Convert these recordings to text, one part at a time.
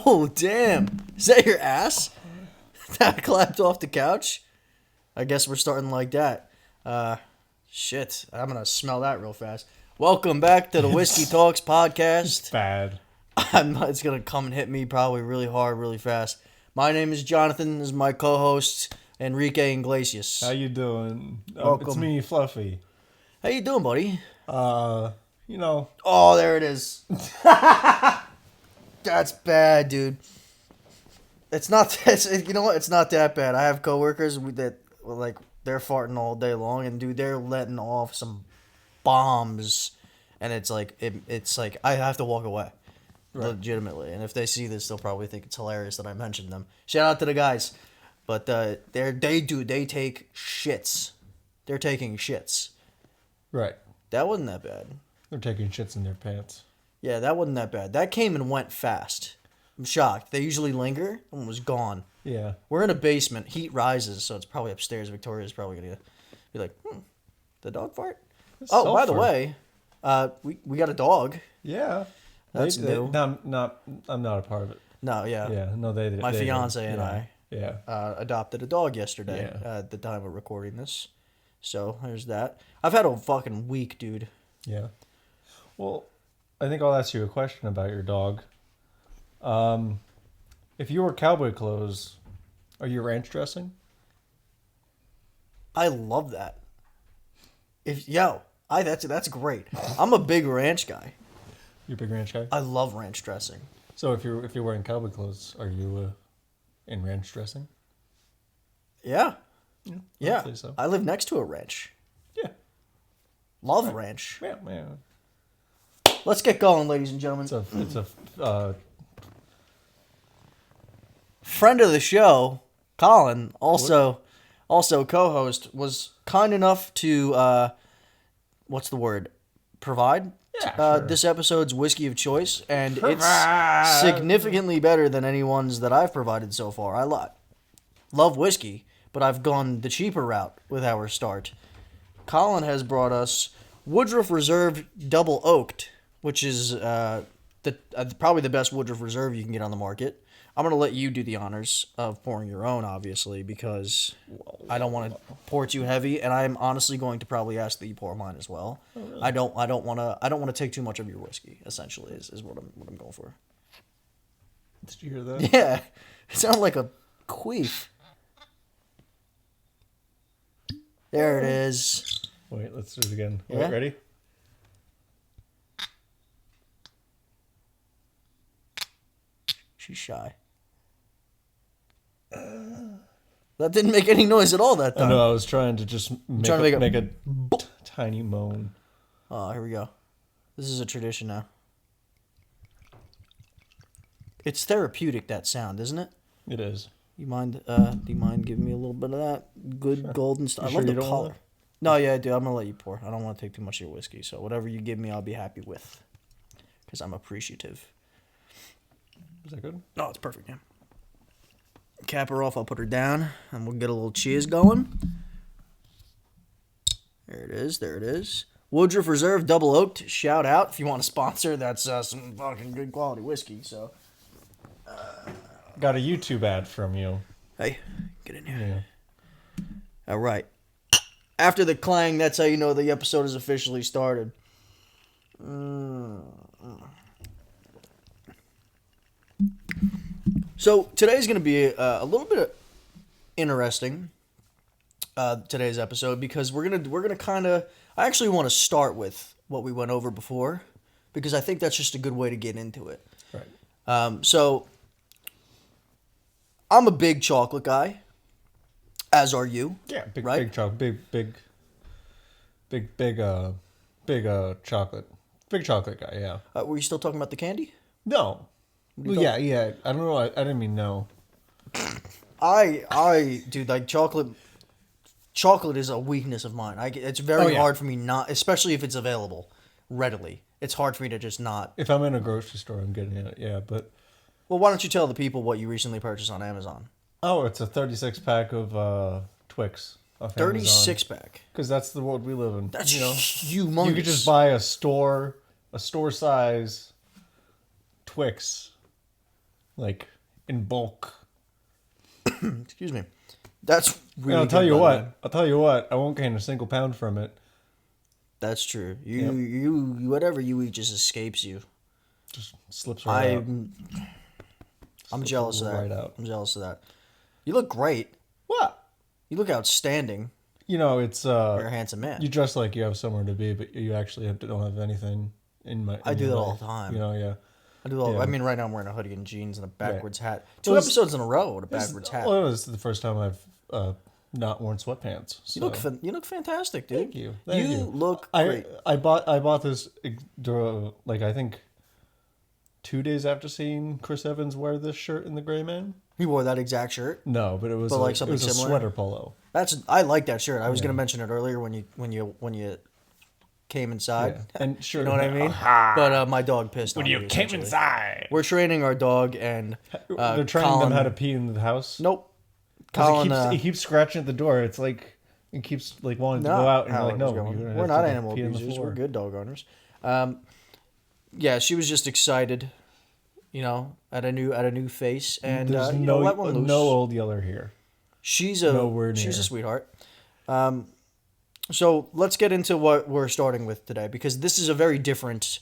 Oh, damn. Is that your ass? That clapped off the couch? I guess we're starting like that. Shit. I'm going to smell that real fast. Welcome back to the Whiskey Talks podcast. Bad. It's going to come and hit me probably really hard, really fast. My name is Jonathan. This is my co-host, Enrique Iglesias. How you doing? Welcome. It's me, Fluffy. How you doing, buddy? You know. Oh, there it is. That's bad, dude. It's not. You know what? It's not that bad. I have coworkers that like they're farting all day long, and dude, they're letting off some bombs, and it's like I have to walk away, legitimately. And if they see this, they'll probably think it's hilarious that I mentioned them. Shout out to the guys, but they take shits. They're taking shits. Right. That wasn't that bad. They're taking shits in their pants. Yeah, that wasn't that bad. That came and went fast. I'm shocked. They usually linger and was gone. Yeah. We're in a basement. Heat rises, so it's probably upstairs. Victoria's probably going to be like, the dog fart? Oh, by the way, we got a dog. Yeah. That's new. I'm not a part of it. No, yeah. Yeah, no, My fiance and I adopted a dog yesterday at the time of recording this. So, there's that. I've had a fucking week, dude. Yeah. Well, I think I'll ask you a question about your dog. If you wore cowboy clothes, are you ranch dressing? I love that. That's great. I'm a big ranch guy. You're a big ranch guy? I love ranch dressing. So if you're wearing cowboy clothes, are you in ranch dressing? Yeah. Yeah. So. I live next to a ranch. Yeah. Love ranch. Yeah. Let's get going, ladies and gentlemen. It's a friend of the show, Colin, also co-host, was kind enough to provide this episode's whiskey of choice, and it's significantly better than any ones that I've provided so far. I love whiskey, but I've gone the cheaper route with our start. Colin has brought us Woodruff Reserve Double Oaked, which is probably the best Woodruff Reserve you can get on the market. I'm going to let you do the honors of pouring your own, obviously, because I don't want to pour too heavy, and I'm honestly going to probably ask that you pour mine as well. Oh, really? I don't want to take too much of your whiskey, essentially, is what I'm going for. Did you hear that? Yeah. It sounded like a queef. There it is. Wait, let's do it again. Yeah? Wait, ready? She's shy. That didn't make any noise at all that time. No, I was trying to just make a tiny moan. Oh, here we go. This is a tradition now. It's therapeutic, that sound, isn't it? It is. Do you mind giving me a little bit of that good golden stuff? I love the color. No, yeah, I do. I'm going to let you pour. I don't want to take too much of your whiskey, so whatever you give me, I'll be happy with, because I'm appreciative. Is that good? No, it's perfect, yeah. Cap her off, I'll put her down, and we'll get a little cheers going. There it is. Woodruff Reserve Double Oaked, shout out if you want to sponsor. That's some fucking good quality whiskey, so. Got a YouTube ad from you. Hey, get in here. Yeah. All right. After the clang, that's how you know the episode is officially started. So today's going to be a little bit interesting. Today's episode, because we're gonna kind of. I actually want to start with what we went over before, because I think that's just a good way to get into it. Right. So I'm a big chocolate guy, as are you. Yeah, right? Big chocolate, big chocolate, big chocolate guy. Yeah. Were you still talking about the candy? No. Well, yeah. I don't know. I didn't mean no. Dude, like chocolate. Chocolate is a weakness of mine. It's very hard for me not, especially if it's available readily. It's hard for me to just not. If I'm in a grocery store, I'm getting it. Yeah, but. Well, why don't you tell the people what you recently purchased on Amazon? Oh, it's a 36 pack of Twix. 36 pack. Because that's the world we live in. That's humongous. You could just buy a store size Twix like in bulk. Excuse me. That's really. And I'll tell good, you by the way. what. I'll tell you what. I won't gain a single pound from it. That's true. Yep. You whatever you eat just escapes you. Just slips right out. I'm Slips jealous of that. right out. I'm jealous of that. You look great. What? You look outstanding. You know, it's You're a handsome man. you dress like you have somewhere to be, but you actually don't have anything in my. I do your that life. all the time. You know, yeah. I do. Yeah. I mean, right now I'm wearing a hoodie and jeans and a backwards hat. Two Well, it's- episodes in a row with a backwards hat. Well, this is the first time I've not worn sweatpants. So. You look fantastic, dude. Thank you. Thank you. Look great. I bought this like I think 2 days after seeing Chris Evans wear this shirt in The Gray Man. He wore that exact shirt. No, but it was But, it something was a similar? sweater polo. I like that shirt. I was gonna mention it earlier when you came inside. Yeah. And sure, You know what I mean? But my dog pissed on me. essentially. inside, We're training our dog, and they're training Colin, them how to pee in the house. Nope. 'Cause Colin, he keeps scratching at the door. It's like he keeps like wanting to no, go out, and how you're like, it no, was going. you're gonna We're have not to animal pee on the abusers. floor. We're good dog owners. Yeah, she was just excited, at a new face, and There's let one loose. no old Yeller here. She's nowhere a near. sweetheart. So let's get into what we're starting with today, because this is a very different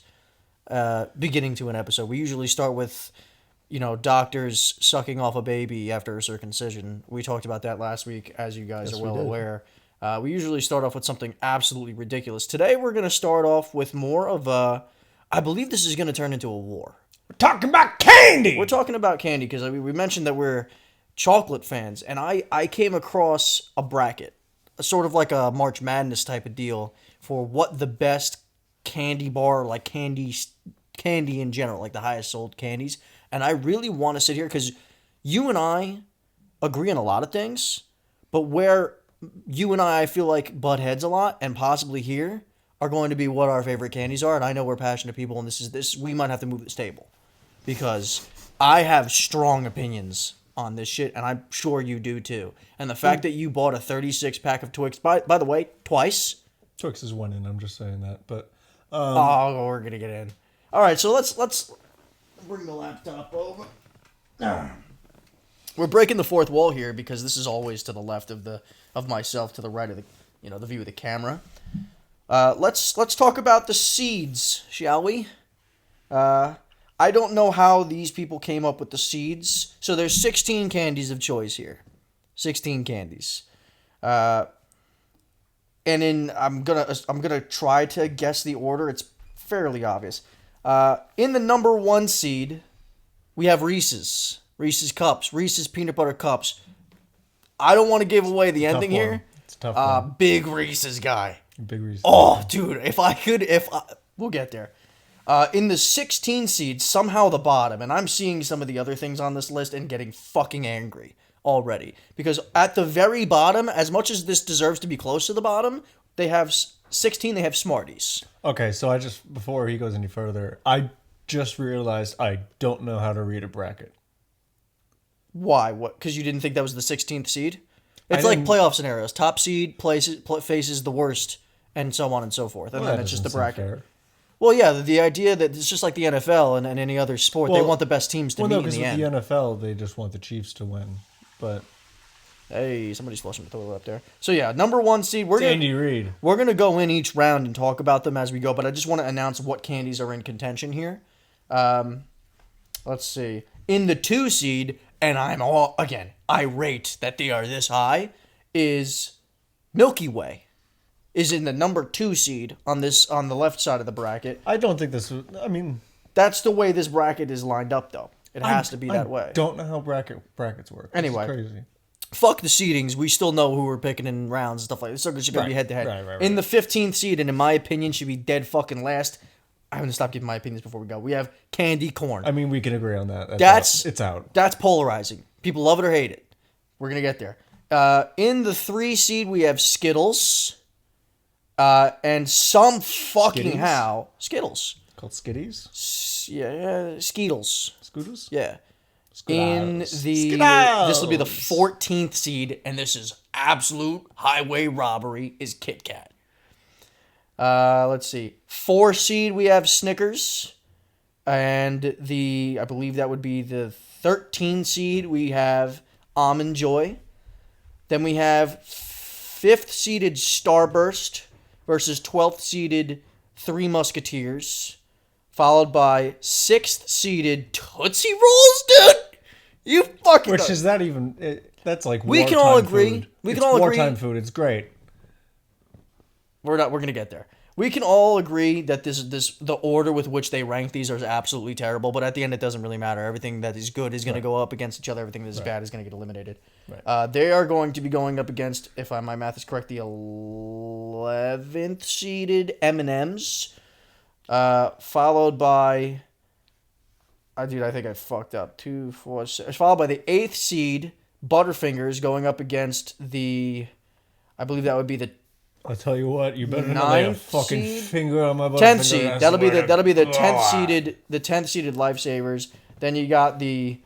beginning to an episode. We usually start with, doctors sucking off a baby after a circumcision. We talked about that last week, as you guys Yes, are we well did. aware. We usually start off with something absolutely ridiculous. Today we're going to start off with more of a, I believe this is going to turn into a war. We're talking about candy. We're talking about candy because we mentioned that we're chocolate fans, and I came across a bracket, sort of like a March Madness type of deal for what the best candy bar, like candy in general, like the highest sold candies. And I really want to sit here because you and I agree on a lot of things, but where you and I feel like butt heads a lot, and possibly here, are going to be what our favorite candies are. And I know we're passionate people, and this we might have to move this table because I have strong opinions on this shit, and I'm sure you do too. And the fact that you bought a 36 pack of Twix, by the way, twice. Twix is one in. I'm just saying that, but Oh, we're gonna get in. All right, so let's bring the laptop over. We're breaking the fourth wall here because this is always to the left of myself, to the right of the view of the camera. Let's talk about the seeds, shall we? I don't know how these people came up with the seeds. So there's 16 candies of choice here. 16 candies. And I'm gonna try to guess the order. It's fairly obvious. In the number 1 seed, we have Reese's Cups, Reese's Peanut Butter Cups. I don't want to give away the ending here. It's a tough one. Big Reese's guy. Big Reese's. Oh, dude, we'll get there. In the 16 seed, somehow the bottom, and I'm seeing some of the other things on this list and getting fucking angry already. Because at the very bottom, as much as this deserves to be close to the bottom, they have 16, they have Smarties. Okay, so before he goes any further, I just realized I don't know how to read a bracket. Why? What? Because you didn't think that was the 16th seed? I It's like didn't- playoff scenarios. Top seed faces the worst, and so on and so forth. And Well, then that it's just the doesn't seem bracket. fair. Well, yeah, the idea that it's just like the NFL and any other sport. They Well- want the best teams to Well, meet no, in because the with end. the NFL, they just want the Chiefs to win. But Hey, somebody's flushing the toilet up there. So yeah, number 1 seed. We're Andy gonna Reid. go in each round and talk about them as we go. But I just want to announce what candies are in contention here. Let's see. In the 2 seed, and I'm all again irate that they are this high, is Milky Way. Is in the number 2 seed on the left side of the bracket. I don't think this was. I mean, That's the way this bracket is lined up, though. It has to be that way. Don't know how brackets work. This is Anyway. crazy. Fuck the seedings. We still know who we're picking in rounds and stuff like this. So it's going to be Right, head to head. right. In the 15th seed, and in my opinion, should be dead fucking last. I'm going to stop giving my opinions before we go. We have candy corn. I mean, we can agree on that. It's out. That's polarizing. People love it or hate it. We're going to get there. In the 3 seed, we have Skittles. And some fucking Skitties? how. Skittles. Called Skitties? Yeah, Skeetles. Scooters? Yeah. Skittles. This will be the 14th seed, and this is absolute highway robbery, is Kit Kat. Let's see. 4 seed, we have Snickers. And I believe that would be the 13 seed, we have Almond Joy. Then we have 5th seeded Starburst versus 12th seeded Three Musketeers, followed by 6th seeded Tootsie Rolls, dude. You fucking. Which is that even? That's like we can all agree. Food. We can it's all agree. wartime food. It's great. We're gonna get there. We can all agree that the order with which they rank these are absolutely terrible. But at the end, it doesn't really matter. Everything that is good is going to go up against each other. Everything that is bad is going to get eliminated. Right. They are going to be going up against, if my math is correct, the 11th seeded M&Ms, followed by. I think I fucked up. 2, 4, 6. Followed by the 8th seed Butterfingers going up against the. I believe that would be the. I'll tell you what, you better not lay a fucking seed? finger on my 10th seed. That'll be the 10th seeded Lifesavers. Then you got the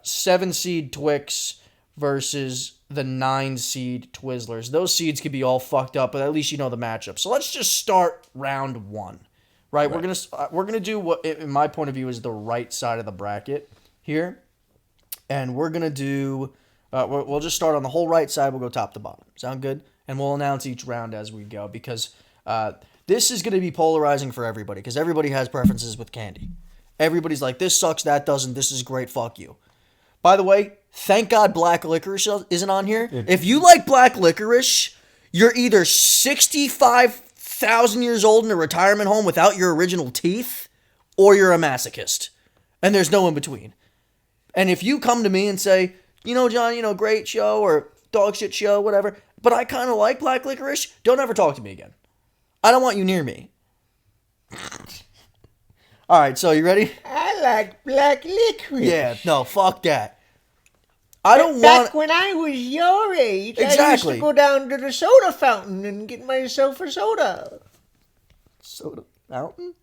7 seed Twix versus the 9 seed Twizzlers. Those seeds could be all fucked up, but at least you know the matchup. So let's just start round 1. Right? We're gonna do what, in my point of view, is the right side of the bracket here, and we're gonna do. We'll just start on the whole right side. We'll go top to bottom. Sound good? And we'll announce each round as we go, because this is going to be polarizing for everybody, because everybody has preferences with candy. Everybody's like, this sucks, that doesn't, this is great, fuck you. By the way, thank God black licorice isn't on here. If you like black licorice, you're either 65,000 years old in a retirement home without your original teeth, or you're a masochist. And there's no in between. And if you come to me and say, John, great show, or dog shit show, whatever, but I kind of like black licorice, don't ever talk to me again. I don't want you near me. All right, so you ready? I like black licorice. Yeah, no, fuck that. I don't Back when I was your age, I used Exactly. to go down to the soda fountain and get myself a soda. Soda fountain?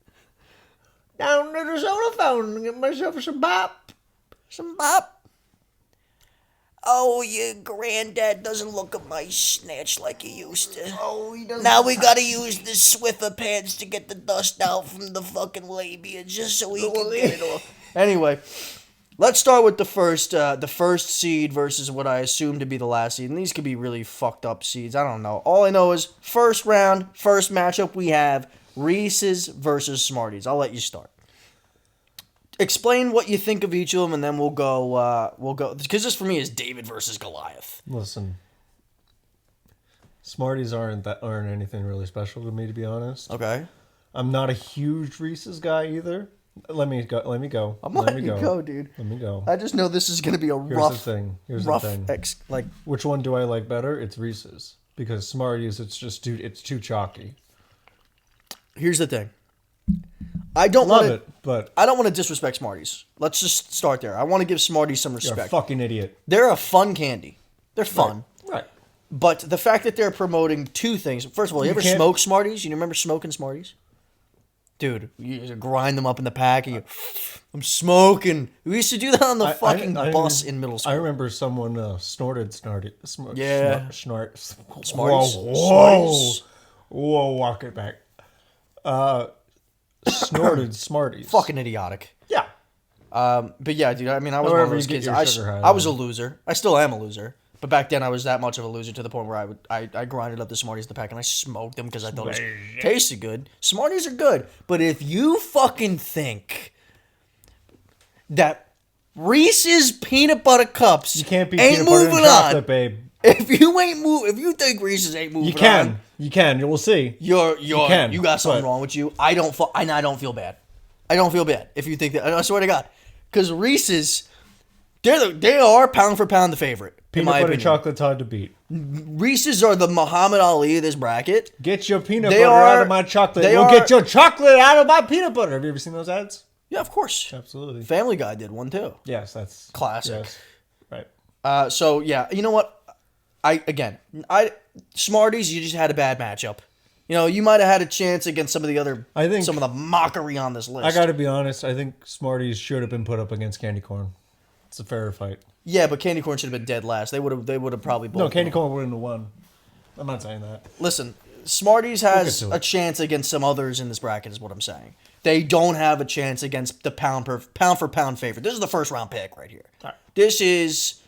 Down to the soda fountain and get myself some bop. Some bop. Oh, your granddad doesn't look at my snatch like he used to. Oh, he doesn't. Now we gotta use the Swiffer pads to get the dust out from the fucking labia, just so we can get it off. Anyway, let's start with the first seed versus what I assume to be the last seed. And these could be really fucked up seeds. I don't know. All I know is first round, first matchup we have Reese's versus Smarties. I'll let you start. Explain what you think of each of them, and then we'll go. Because this for me is David versus Goliath. Listen, Smarties aren't anything really special to me, to be honest. Okay. I'm not a huge Reese's guy either. Let me go. I'm letting you go, dude. Let me go. I just know this is gonna be a Here's rough. the thing. Which one do I like better? It's Reese's, because Smarties, it's too chalky. Here's the thing. I don't Love want it, but I don't want to disrespect Smarties. Let's just start there. I want to give Smarties some you're respect. a fucking idiot. They're a fun candy. They're fun. Right. But the fact that they're promoting two things. First of all, you ever can't- smoke Smarties? You remember smoking Smarties? Dude, you used to grind them up in the pack and I'm smoking. We used to do that on the fucking bus in middle school. I remember someone snorted Yeah. snort. Smarties. Whoa, Smarties. whoa, walk it back. Snorted Smarties. Fucking idiotic. Yeah. But yeah, dude, I mean, I was Wherever one of those you get kids. your sugar high, I was a loser. I still am a loser. But back then, I was that much of a loser to the point where I grinded up the Smarties in the pack and I smoked them because I thought it tasted good. Smarties are good. But if you fucking think that Reese's peanut butter cups You can't be ain't peanut butter and moving chocolate, on, babe. if you think Reese's ain't moving You can. on, You can. You will see. you got something but- wrong with you. I don't feel bad. I don't feel bad if you think that. I swear to God, because Reese's, they are pound for pound the favorite. In Peanut my butter opinion. chocolate's hard to beat. Reese's are the Muhammad Ali of this bracket. Get your peanut They butter are- out of my chocolate. they We'll are- get your chocolate out of my peanut butter. Have you ever seen those ads? Yeah, of course. Absolutely. Family Guy did one too. Yes, that's Classic. Yes. Right. So yeah, you know what? Smarties, you just had a bad matchup. You might have had a chance against some of the mockery on this list. I got to be honest. I think Smarties should have been put up against Candy Corn. It's a fairer fight. Yeah, but Candy Corn should have been dead last. They would have probably both. No, Candy Corn wouldn't have won. I'm not saying that. Listen, Smarties has to a it. chance against some others in this bracket, is what I'm saying. They don't have a chance against the pound for pound favorite. This is the first round pick right here. All right. This is,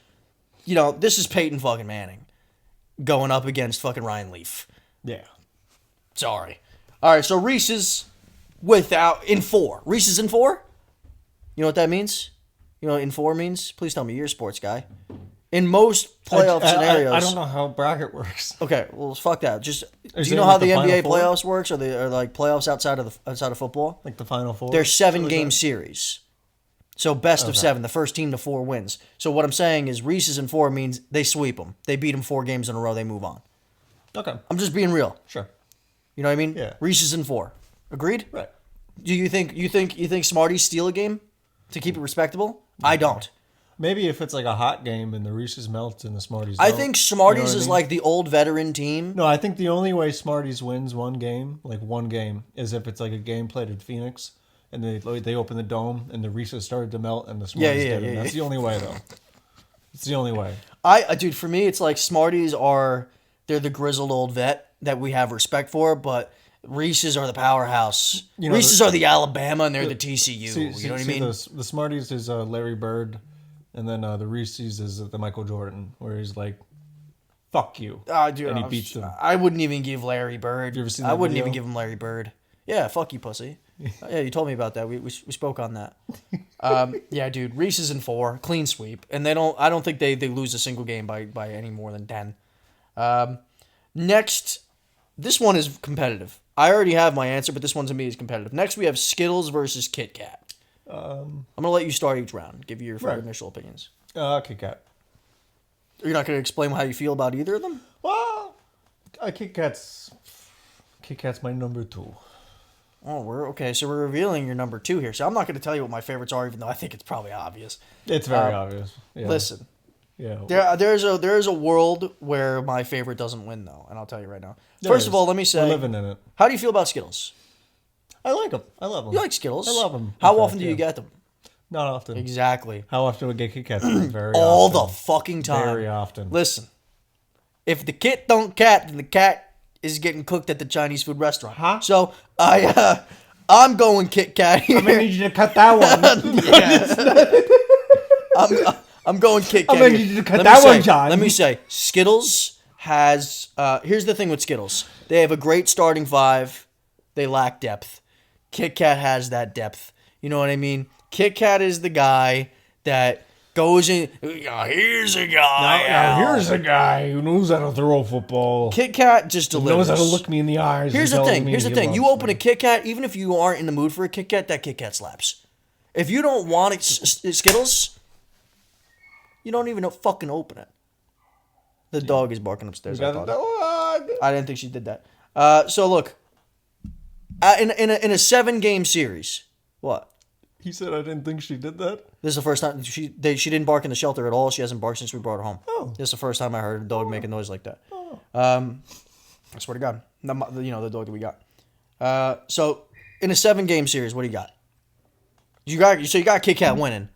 this is Peyton fucking Manning going up against fucking Ryan Leaf. Yeah. Sorry. All right, so Reese's in 4. Reese's in 4? You know what that means? You know what in 4 means? Please tell me, you're a sports guy. In most playoff scenarios... I don't know how bracket works. Okay, well, fuck that. Do Is you it know how like the the Final NBA Four? playoffs works, or like playoffs outside of football? Like the Final Four? They're So is 7-game that- series. So best of 7. The first team to 4 wins. So what I'm saying is Reese's in 4 means they sweep them. They beat them 4 games in a row. They move on. Okay. I'm just being real. Sure. You know what I mean? Yeah. Reese's in 4. Agreed? Right. Do you think Smarties steal a game to keep it respectable? I don't. Maybe if it's like a hot game and the Reese's melts and the Smarties I don't, think Smarties you know what I is mean? like the old veteran team. No, I think the only way Smarties wins one game, is if it's like a game played at Phoenix and they open the dome and the Reese's started to melt and the Smarties didn't. That's the only way, though. It's the only way. Dude, for me, it's like Smarties they're the grizzled old vet that we have respect for, but Reese's are the powerhouse. Reese's are the Alabama and they're the TCU. You know what I mean? The Smarties is Larry Bird, and then the Reese's is the Michael Jordan, where he's like, "Fuck you," Dude, and he beats them. I wouldn't even give Larry Bird. You ever seen I that wouldn't video? even give him Larry Bird. Yeah, fuck you, pussy. Yeah, you told me about that. We spoke on that. Yeah, dude, Reese's in 4, clean sweep, and I don't think they lose a single game by any more than 10. Next, this one is competitive. I already have my answer, but this one to me is competitive. Next, we have Skittles versus Kit Kat. I'm gonna let you start each round. Give you your initial opinions. Kit Kat. You're not gonna explain how you feel about either of them? Well, Kit Kat's my number 2. Oh, we're okay. So we're revealing your number 2 here. So I'm not going to tell you what my favorites are, even though I think it's probably obvious. It's very obvious. Yeah. Listen, Yeah. there's a world where my favorite doesn't win, though, and I'll tell you right now. There First is. of all, let me say, We're living in it. how do you feel about Skittles? I like them. I love them. You like Skittles? I love them. How often do you get them? Not often. Exactly. How often do we get Kit Kats? Very All often. the fucking time. Very often. Listen, if the kit don't cat, then the cat is getting cooked at the Chinese food restaurant. Huh? So I'm going Kit Kat here. I'm gonna need you to cut that one. I'm going Kit Kat. I'm gonna here. need you to cut Let me that say- one, John. Let me say, Skittles has. Here's the thing with Skittles: they have a great starting 5. They lack depth. Kit Kat has that depth. You know what I mean? Kit Kat is the guy that goes in. Here's a guy. Now here's a guy who knows how to throw a football. Kit Kat just delivers. Knows how to look me in the eyes. Here's and the tell thing. me Here's the he thing. You loves open me. a Kit Kat, even if you aren't in the mood for a Kit Kat, that Kit Kat slaps. If you don't want it, Skittles, you don't even fucking open it. The dog is barking upstairs. You I got thought. the dog. I didn't think she did that. So look, in a 7-game series, what? He said I didn't think she did that. This is the first time she didn't bark in the shelter at all. She hasn't barked since we brought her home. Oh. This is the first time I heard a dog make a noise like that. I swear to God, the dog that we got. So in a 7-game series, what do you got? You got Kit Kat winning,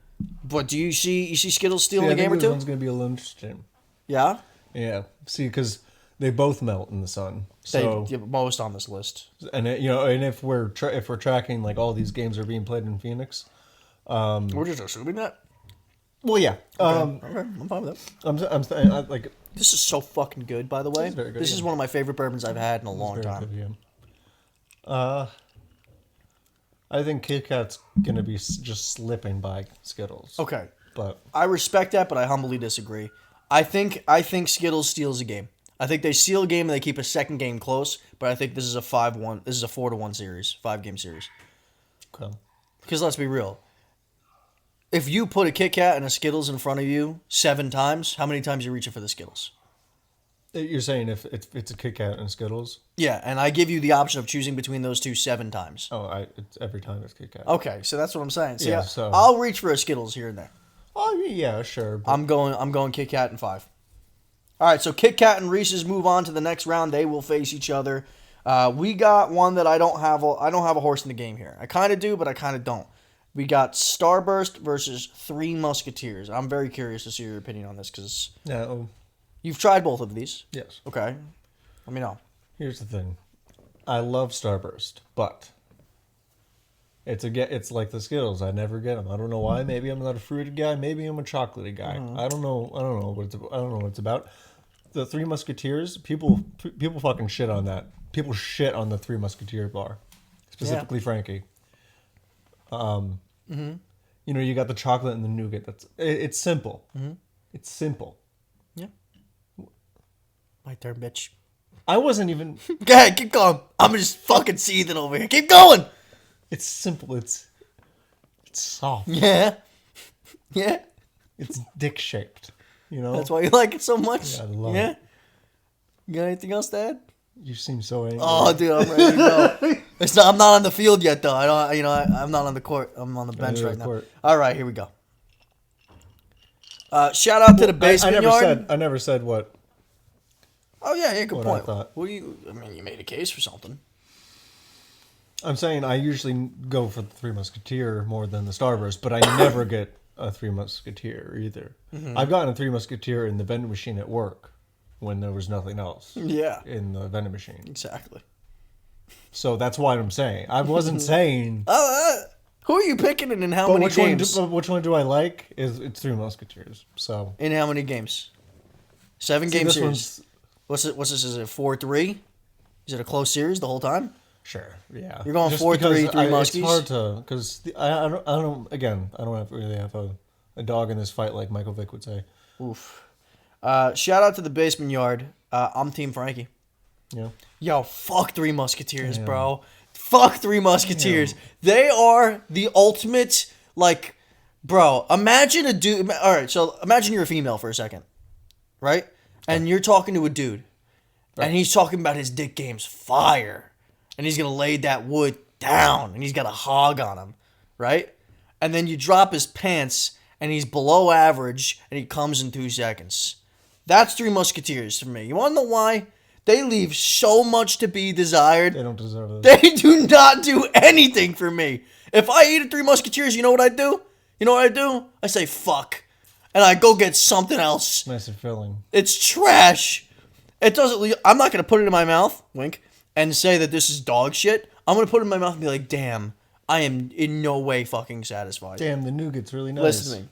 but do you see Skittles stealing I a game think or this two? one's gonna be a little interesting. Yeah, Yeah. See, because they both melt in the sun. So most on this list. and if we're tracking like all these games are being played in Phoenix. We're just assuming that. Well, yeah. Okay, I'm fine with that. I'm like This is so fucking good, by the way. is very good, This is yeah. one of my favorite bourbons I've had in a long very time. good, yeah. I think Kit Kat's gonna be just slipping by Skittles. Okay, But I respect that, but I humbly disagree. I think Skittles steals a game. I think they steal a game and they keep a second game close, but I think this is a 5-1. This is a 4-1 series, 5-game series. okay. Because let's be real. If you put a Kit Kat and a Skittles in front of you 7 times, how many times are you reaching for the Skittles? You're saying if it's a Kit Kat and Skittles? Yeah, and I give you the option of choosing between those two 7 times. Oh, it's every time it's Kit Kat. Okay, so that's what I'm saying. So Yeah, yeah, so- I'll reach for a Skittles here and there. Oh yeah, sure. But I'm going Kit Kat in 5. All right, so Kit Kat and Reese's move on to the next round. They will face each other. We got one that I don't have a horse in the game here. I kind of do, but I kind of don't. We got Starburst versus Three Musketeers. I'm very curious to see your opinion on this because yeah. you've tried both of these. Yes. Okay, let me know. Here's the thing. I love Starburst, but it's like the Skittles. I never get them. I don't know why. Maybe I'm not a fruity guy. Maybe I'm a chocolatey guy. I don't know. I don't know what it's about. The Three Musketeers. People fucking shit on that. People shit on the Three Musketeer bar, specifically Frankie. You know, you got the chocolate and the nougat. It's simple. It's simple. Yeah. My turn, bitch. I wasn't even. Go ahead, keep going. I'm just fucking seething over here. Keep going. It's simple. It's soft. Yeah. Yeah. It's dick shaped. You know. That's why you like it so much. Yeah, I love it. You got anything else to add? You seem so angry. Oh, dude, I'm ready to go. I'm not on the field yet, though. I'm not on the court. I'm on the bench right now. Court. All right, here we go. Shout out to the basement yard. I never said what. Oh yeah, good what point. I thought. Well, you made a case for something. I'm saying I usually go for the Three Musketeer more than the Starburst, but I never get a Three Musketeer either. I've gotten a Three Musketeer in the vending machine at work when there was nothing else. Yeah, in the vending machine. Exactly. So that's what I'm saying. I wasn't saying. Who are you picking and in how many games? Which one do I like? It's Three Musketeers. So in how many games? 7 game series. What's this? Is it 4-3? Is it a close series the whole time? Sure. Yeah. You're going 4-3, 3 muskies? It's hard to because I don't really have a dog in this fight like Michael Vick would say. Oof. Shout out to the basement yard. I'm Team Frankie. Yeah. Yo, fuck Three Musketeers, bro. Fuck Three Musketeers. They are the ultimate, like, bro, imagine a dude. All right, so imagine you're a female for a second, right? And you're talking to a dude, and he's talking about his dick game's fire, and he's going to lay that wood down, and he's got a hog on him, right? And then you drop his pants, and he's below average, and he comes in 2 seconds. That's Three Musketeers for me. You want to know why? They leave so much to be desired. They don't deserve it. They do not do anything for me. If I eat a Three Musketeers, you know what I do? I say fuck. And I go get something else. Nice and filling. It's trash. It doesn't. I'm not going to put it in my mouth, wink, and say that this is dog shit. I'm going to put it in my mouth and be like, damn, I am in no way fucking satisfied. Damn, the nougat's really nice. Listen to me.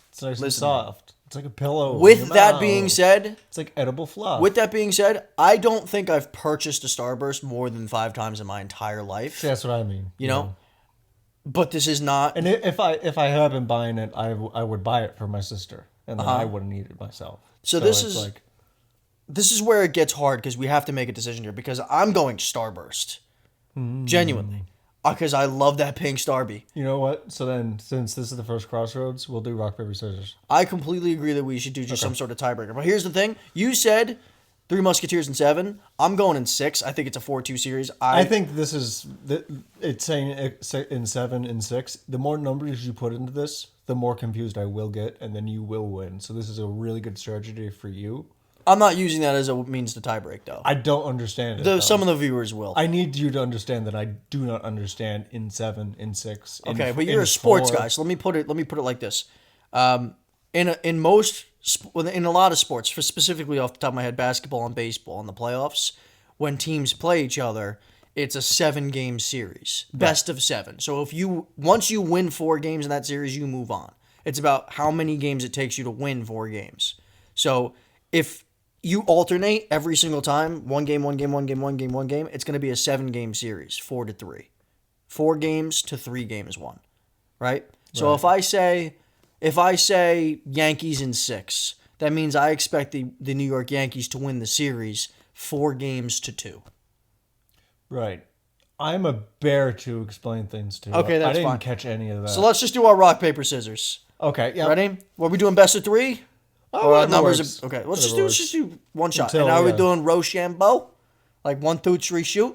It's nice and soft. It's like a pillow. With that being said, it's like edible fluff. With that being said, I don't think I've purchased a Starburst more than 5 times in my entire life. See, that's what I mean. You know? But this is not. And if I have been buying it, I would buy it for my sister, and then I wouldn't eat it myself. So this is where it gets hard because we have to make a decision here because I'm going Starburst. Genuinely. Because I love that pink Starby. You know what? So then, since this is the first crossroads, we'll do rock, paper, scissors. I completely agree that we should do just some sort of tiebreaker. But here's the thing. You said 3 Musketeers in 7. I'm going in 6. I think it's a 4-2 series. I think this is... It's saying in 7 and 6. The more numbers you put into this, the more confused I will get, and then you will win. So this is a really good strategy for you. I'm not using that as a means to tiebreak, though. I don't understand it. Some of the viewers will. I need you to understand that I do not understand in 7, in 6. Okay, but you're a sports guy, so let me put it like this. In a lot of sports, for specifically off the top of my head, basketball and baseball in the playoffs, when teams play each other, it's a 7-game series, best of 7. So once you win 4 games in that series, you move on. It's about how many games it takes you to win 4 games. So if you alternate every single time, 1 game, 1 game, 1 game, 1 game, 1 game, it's going to be a 7-game series, 4-3. 4 games to 3 games won, right? So if I say Yankees in 6, that means I expect the New York Yankees to win the series 4 games to 2. Right. I'm a bear to explain things to. Okay, that's fine. I didn't catch any of that. So let's just do our rock, paper, scissors. Okay, yeah. Ready? What are we doing, best of 3? Oh, Numbers. Okay, let's just do one shot. And are we doing Rochambeau? Like 1, 2, 3, shoot?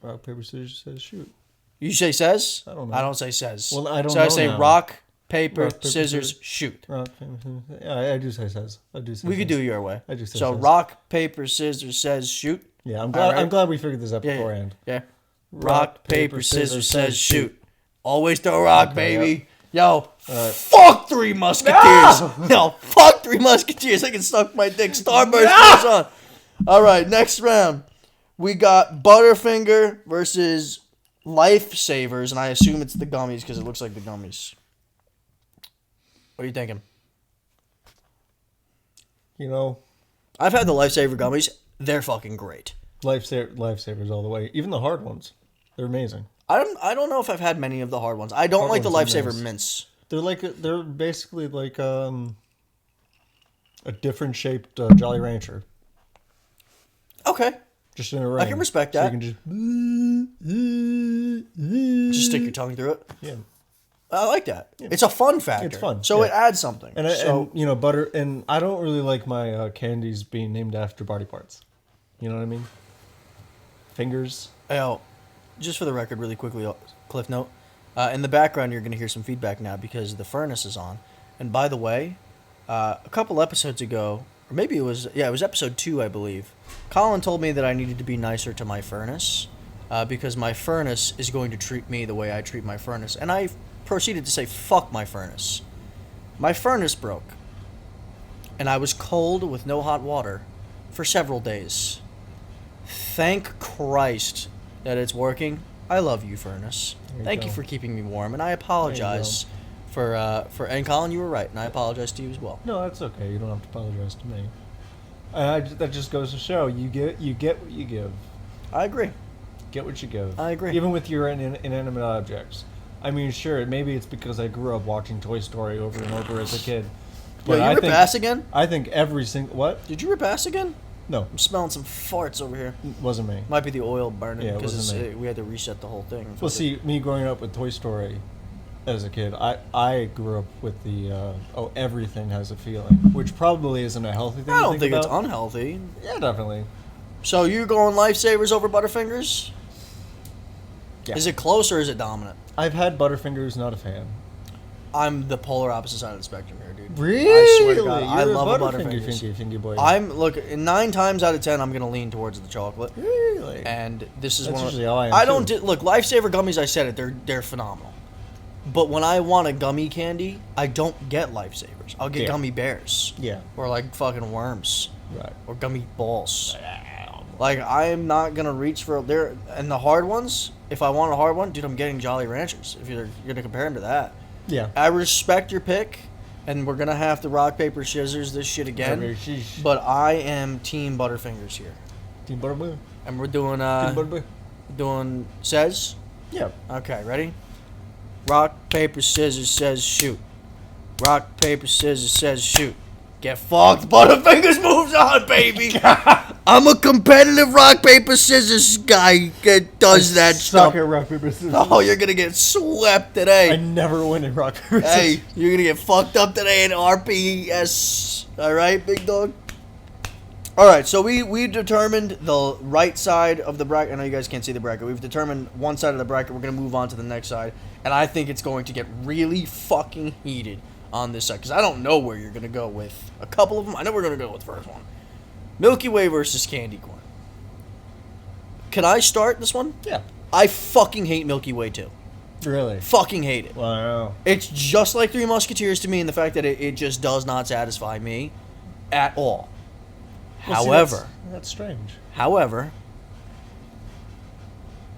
Rock, paper, scissors says shoot. You say says? I don't know. I don't say says. Well, I don't know. So I say now. rock, paper, scissors, shoot. Rock, paper, scissors. Yeah, I do say says. We could do it your way. I do say so says. Rock, paper, scissors, says shoot. Yeah, I'm glad. Right. I'm glad we figured this out beforehand. Yeah. Rock, paper, scissors, says shoot. Always throw rock, baby. Yep. Yo, fuck 3 Musketeers. No, fuck 3 Musketeers. I can suck my dick. Starburst goes on. All right, next round. We got Butterfinger versus Lifesavers, and I assume it's the gummies because it looks like the gummies. What are you thinking? You know, I've had the Lifesaver gummies. They're fucking great. Lifesavers all the way. Even the hard ones, they're amazing. I don't know if I've had many of the hard ones. I don't Hard like the ones are Lifesaver nice. mints. They're basically like a different shaped Jolly Rancher, Okay. just in a ring. can respect So that. you can Just stick your tongue through it. yeah. I like that. It's a fun factor. It's fun, So yeah. it adds something. And you know, butter, and I don't really like my candies being named after body parts. You know what I mean? Fingers. Just for the record, really quickly, Cliff Note. In the background, you're going to hear some feedback now because the furnace is on. And by the way, a couple episodes ago, or maybe it was episode 2, I believe, Colin told me that I needed to be nicer to my furnace because my furnace is going to treat me the way I treat my furnace. And I proceeded to say, fuck my furnace. My furnace broke. And I was cold with no hot water for several days. Thank Christ that it's working. I love you, furnace. Thank you for keeping me warm, and I apologize for and Colin, you were right, and I apologize to you as well. No, that's okay. You don't have to apologize to me. That just goes to show you get what you give. I agree. Get what you give. I agree. Even with your inanimate objects. I mean, sure, maybe it's because I grew up watching Toy Story over and over as a kid. Yo, you rip ass again? I think every single... What? Did you rip ass again? No, I'm smelling some farts over here. wasn't me. Might be the oil burning Yeah, it because wasn't me. we had to reset the whole thing. Well, see, me growing up with Toy Story as a kid, I grew up with the, everything has a feeling, which probably isn't a healthy thing I to don't think it's about. unhealthy. Yeah, definitely. So you going Lifesavers over Butterfingers? Yeah. Is it close or is it dominant? I've had Butterfingers, not a fan. I'm the polar opposite side of the spectrum here, dude. Really? I swear to God, I You're love a Butterfinger Butterfingers. fingy boy. Look, 9 times out of 10, I'm gonna lean towards the chocolate. Really? And this is That's one. usually how I am, I don't too. look Lifesaver gummies. I said it. They're phenomenal. But when I want a gummy candy, I don't get Lifesavers. I'll get Yeah. gummy bears. Yeah. Or like fucking worms. Right. Or gummy balls. Like I'm not gonna reach for there. And the hard ones, if I want a hard one, dude, I'm getting Jolly Ranchers. If you're gonna compare them to that, Yeah. I respect your pick, and we're gonna have to rock paper scissors this shit again. But I am Team Butterfingers here, Team Butterboy. and we're doing Team Butterboy. says. Yeah. Okay, ready? Rock, paper, scissors, says shoot. Rock, paper, scissors, says shoot. Get fucked. Butterfingers moves on, baby. I'm a competitive rock, paper, scissors guy that does that Suck stuff. at rock paper scissors. Oh, you're gonna get swept I today. never win in rock paper scissors. Hey, you're gonna get fucked up today in RPS. All right, big dog. All right, so we determined the right side of the bracket. I know you guys can't see the bracket. We've determined one side of the bracket. We're gonna move on to the next side, and I think it's going to get really fucking heated on this side because I don't know where you're gonna go with a couple of them. I know we're gonna go with the first one: Milky Way versus candy corn. Can I start this one? Yeah. I fucking hate Milky Way too. Really? Fucking hate it. Wow. It's just like Three Musketeers to me in the fact that it just does not satisfy me at all. Well, see, However, that's strange.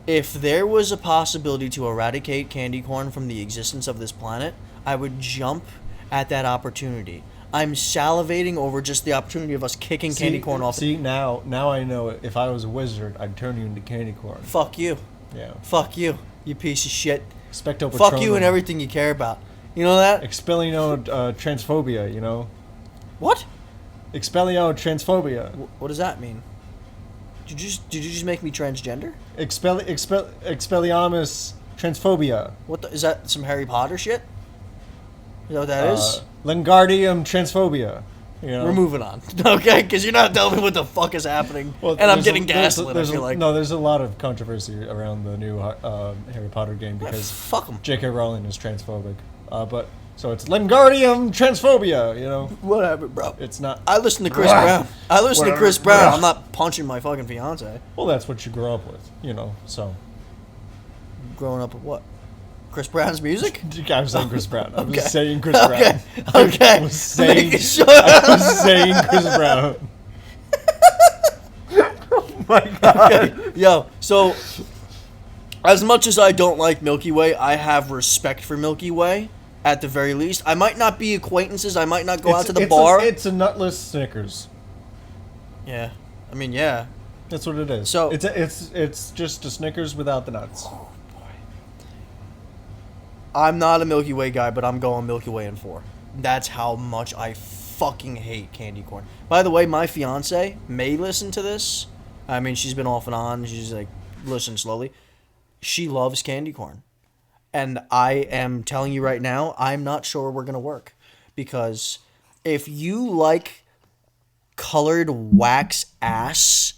if there was a possibility to eradicate candy corn from the existence of this planet, I would jump at that opportunity. I'm salivating over just the opportunity of us kicking candy corn off. See, now I know if I was a wizard, I'd turn you into candy corn. Fuck you. Yeah. Fuck you, you piece of shit. Expecto Patronum. Fuck you and everything you care about. You know that? Expellio transphobia, you know? What? Expellio transphobia. What does that mean? Did you just make me transgender? Expelliarmus transphobia. What is that? Some Harry Potter shit? Is that what that is? Lengardium transphobia. You know? We're moving on, okay? Because you're not telling me what the fuck is happening, and I'm getting gaslit. I feel like no, there's a lot of controversy around the new Harry Potter game because fuck them. J.K. Rowling is transphobic. But so it's Lengardium transphobia. You know, Whatever, bro. it's not. I listen to Chris Brown. I'm not punching my fucking fiance. Well, that's what you grow up with. You know, so. Growing up with what? Chris Brown's music? I was saying Chris Brown. I was Okay. saying Chris Okay. Brown. Okay. I was saying, Making sure. I was saying Chris Brown. my god. Okay, yo, so as much as I don't like Milky Way, I have respect for Milky Way. At the very least, I might not be acquaintances. I might not go out to the bar. It's a nutless Snickers. Yeah, I mean, yeah. That's what it is. So it's just a Snickers without the nuts. I'm not a Milky Way guy, but I'm going Milky Way in 4. That's how much I fucking hate candy corn. By the way, my fiance may listen to this. I mean, she's been off and on. She's like, listen slowly. She loves candy corn. And I am telling you right now, I'm not sure we're going to work. Because if you like colored wax ass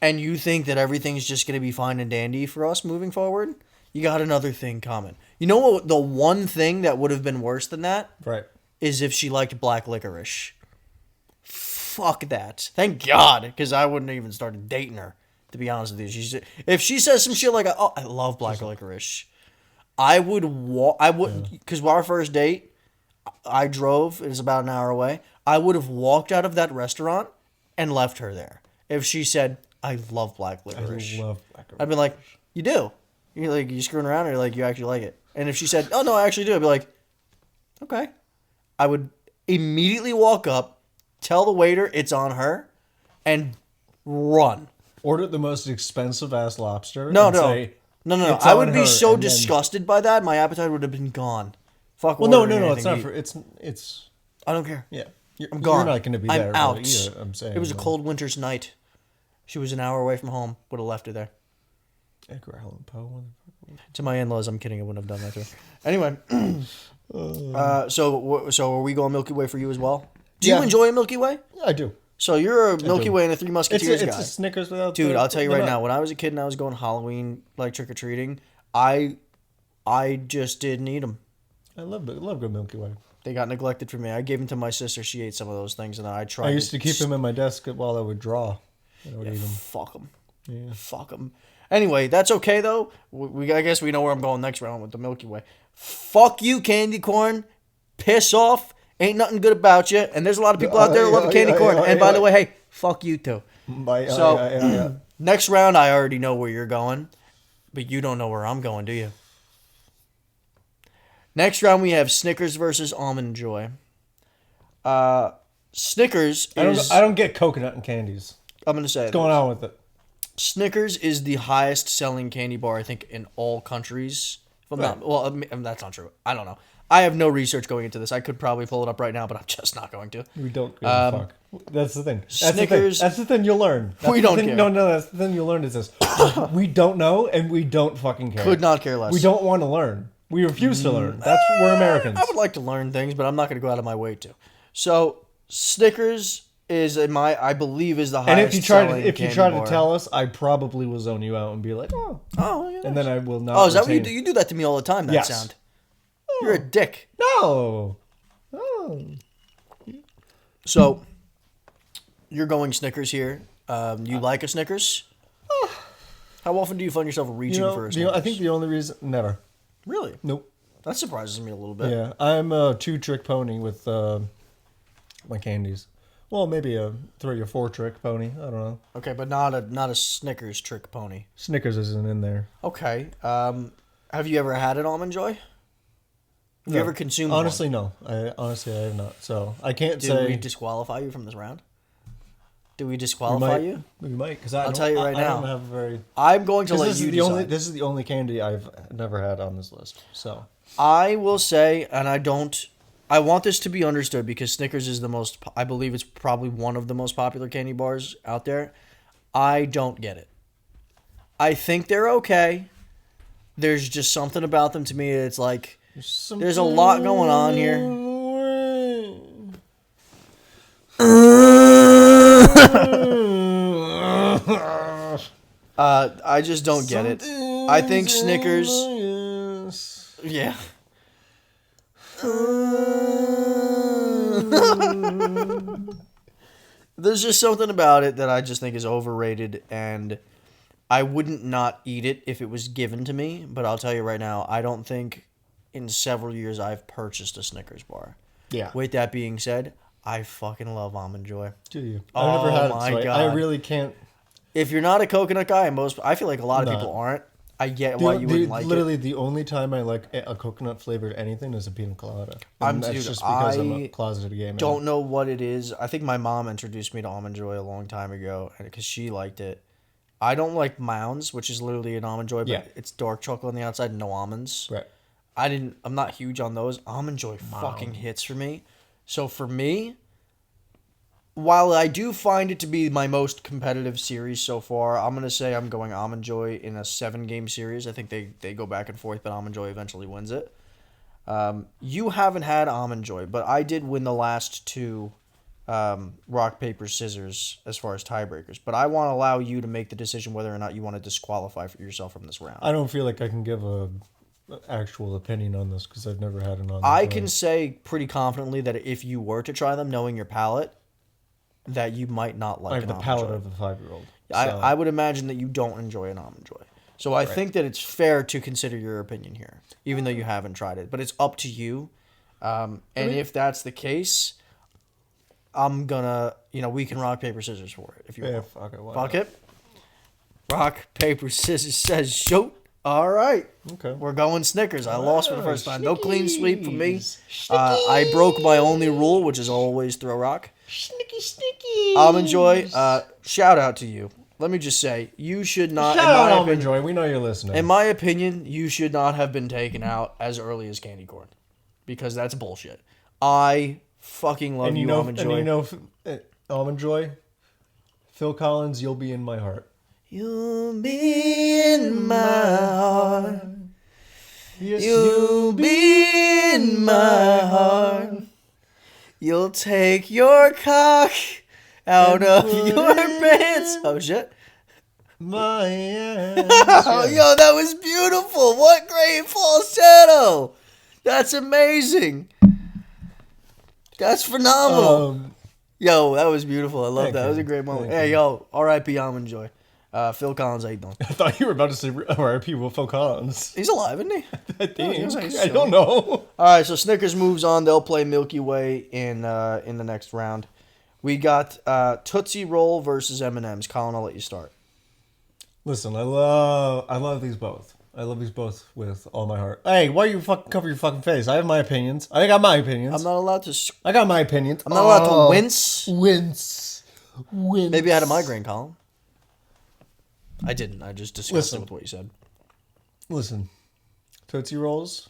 and you think that everything's just going to be fine and dandy for us moving forward, you got another thing coming. You know what? The one thing that would have been worse than that Right. is if she liked black licorice. Fuck that. Thank God, because I wouldn't have even started dating her. To be honest with you, if she says some shit like, "Oh, I love black licorice," I would because our first date, I drove. It was about an hour away. I would have walked out of that restaurant and left her there. If she said, "I love black licorice," I love black licorice. I'd be like, "You do? You're like you screwing around, or like you actually like it?" And if she said, "Oh no, I actually do," I'd be like, "Okay." I would immediately walk up, tell the waiter it's on her, and run. Order the most expensive ass lobster. No, and no. say, No. "It's I on would be her," so and then- disgusted by that, my appetite would have been gone. Fuck. Well, no. ordering It's anything not to for. eat. It's. I don't care. Yeah. I'm gone. You're not going to be I'm there. out. Really either, I'm saying. It was a cold winter's night. She was an hour away from home. Would have left her there. Edgar Allan Poe. To my in-laws, I'm kidding. I wouldn't have done that to her. Anyway, so are we going Milky Way for you as well? Do you Yeah. enjoy a Milky Way? I do. So you're a Milky do. Way and a Three Musketeers It's guy. a Snickers without. Dude, I'll tell you the right nut. now. When I was a kid and I was going Halloween like trick or treating, I just didn't eat them. I love good Milky Way. They got neglected for me. I gave them to my sister. She ate some of those things, and then I tried. I used to keep them in my desk while I would draw. I would eat them. Fuck them. Yeah. Fuck them. Anyway, that's okay though. I guess we know where I'm going next round with the Milky Way. Fuck you, candy corn. Piss off. Ain't nothing good about you. And there's a lot of people out there that love candy corn. And by the way, hey, fuck you too. Next round, I already know where you're going, but you don't know where I'm going, do you? Next round, we have Snickers versus Almond Joy. Snickers is... I don't get coconut and candies. I'm going to say What's going on with it? Snickers is the highest selling candy bar, I think, in all countries. If I'm not, well, that's not true. I don't know. I have no research going into this. I could probably pull it up right now, but I'm just not going to. We don't give a fuck. That's the thing. Snickers- That's the thing you'll learn. We don't care. No, that's the thing you'll learn is this. We don't know and we don't fucking care. Could not care less. We don't want to learn. We refuse to learn. We're Americans. I would like to learn things, but I'm not going to go out of my way to. So, Snickers is I believe is the highest. And if you try selling to tell us, I probably will zone you out and be like, oh, yeah. and then I will not. Oh, is that what you retain- do? You do that to me all the time. That Yes. sound. You're a dick. No. Oh. So, you're going Snickers here. You like a Snickers? How often do you find yourself reaching for a Snickers? I think the only reason never. Really? Nope. That surprises me a little bit. Yeah, I'm a 2-trick pony with my candies. Well, maybe a 3 or 4-trick pony. I don't know. Okay, but not a Snickers trick pony. Snickers isn't in there. Okay. Have you ever had an Almond Joy? Have you ever consumed Honestly, one? no. I have not. So I can't Did say. we disqualify you from this round? Did we disqualify you? We might, because I'll tell you right I now. don't have a very. I'm going to let This you is the decide. this is the only candy I've never had on this list. So I will say, and I want this to be understood because Snickers is I believe it's probably one of the most popular candy bars out there. I don't get it. I think they're okay. There's just something about them to me. It's like, there's a lot going on here. I just don't get it. I think Snickers. Yeah. There's just something about it that I just think is overrated, and I wouldn't not eat it if it was given to me. But I'll tell you right now, I don't think in several years I've purchased a Snickers bar. Yeah. With that being said, I fucking love Almond Joy. Do you? Oh, I've never had my it, so God. I really can't. If you're not a coconut guy, and I feel like a lot of No. people aren't. I get why you wouldn't like literally, it. the only time I like a coconut flavored anything is a pina colada. I'm That's dude, just because I'm I a closeted gay man. don't know what it is. I think my mom introduced me to Almond Joy a long time ago because she liked it. I don't like Mounds, which is literally an Almond Joy, but Yeah. it's dark chocolate on the outside, no almonds. Right. I'm not huge on those. Almond Joy fucking hits for me. So for me, while I do find it to be my most competitive series so far, I'm gonna say I'm going Almond Joy in a 7-game series. I think they go back and forth, but Almond Joy eventually wins it. You haven't had Almond Joy, but I did win the last two rock, paper, scissors as far as tiebreakers. But I want to allow you to make the decision whether or not you want to disqualify for yourself from this round. I don't feel like I can give a actual opinion on this because I've never had an on. I can say pretty confidently that if you were to try them, knowing your palate, that you might not like I have an the Almond palate Joy. of a 5-year-old. I would imagine that you don't enjoy an Almond Joy. So I think that it's fair to consider your opinion here, even though you haven't tried it. But it's up to you. And if that's the case, I'm gonna, we can rock, paper, scissors for it if you want. Fuck it. Fuck it. Rock, paper, scissors says shoot. All right. Okay. We're going Snickers. I lost for the first time. No clean sweep for me. I broke my only rule, which is always throw rock. Snicky. Almond Joy, shout out to you. Let me just say, you should not. Shout out, Almond Joy. We know you're listening. In my opinion, you should not have been taken out as early as candy corn, because that's bullshit. I fucking love you, Almond Joy. Almond Joy, Phil Collins, you'll be in my heart. You'll be in my heart. Yes, You'll be in my heart. You'll take your cock out of your pants. Oh, shit. my ass. Oh, yo, that was beautiful. What great falsetto. That's amazing. That's phenomenal. Yo, that was beautiful. I love Thank that. That was you. a great moment. Thank Hey, you. yo, R.I.P. Almond Joy. Phil Collins, how you doing? I thought you were about to say R.I.P. Will Phil Collins. He's alive, isn't he? I think. he was like, I don't know. All right, so Snickers moves on. They'll play Milky Way in the next round. We got Tootsie Roll versus M&M's. Colin, I'll let you start. Listen, I love these both. I love these both with all my heart. Hey, why you fucking cover your fucking face? I have my opinions. I got my opinions. I'm not allowed to. I got my opinions. I'm not allowed to wince. Wince. Maybe I had a migraine, Colin. I didn't. I just discussed Listen. it with what you said. Listen, Tootsie Rolls.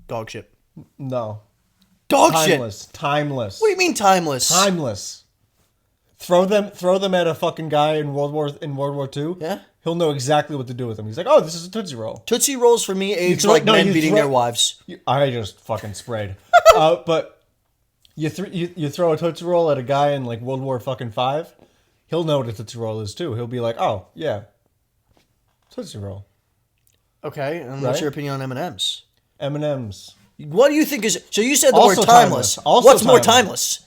Dog shit. No. Dog shit. Timeless. Timeless. What do you mean timeless? Timeless. Throw them at a fucking guy in World War II. Yeah. He'll know exactly what to do with them. He's like, oh, this is a Tootsie Roll. Tootsie Rolls for me age throw- like no, men you beating throw- their wives. I just fucking sprayed. But you throw a Tootsie Roll at a guy in like World War fucking V, he'll know what a Tootsie Roll is too. He'll be like, oh yeah, Tootsie Roll. Okay, and what's Right? your opinion on M&M's? M&M's. What do you think is? So you said the Also word timeless. timeless. Also What's more timeless. timeless?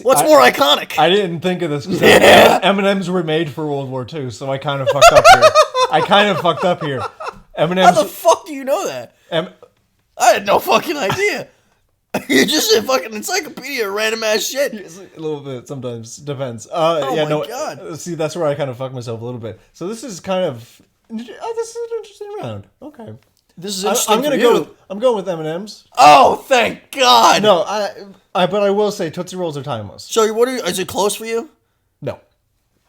What's more iconic? I didn't think of this because Yeah. M&M's were made for World War II, so I kind of fucked up here. How M&M's. the fuck do you know that? I had no fucking idea. You just said fucking encyclopedia of random ass shit. A little bit sometimes depends. Oh my God. See, that's where I kind of fucked myself a little bit. So this is kind of this is an interesting round. Okay, This is interesting. I'm gonna for go. you. I'm going with M&M's. Oh, thank God. No, but I will say Tootsie Rolls are timeless. So what are you? Is it close for you? No,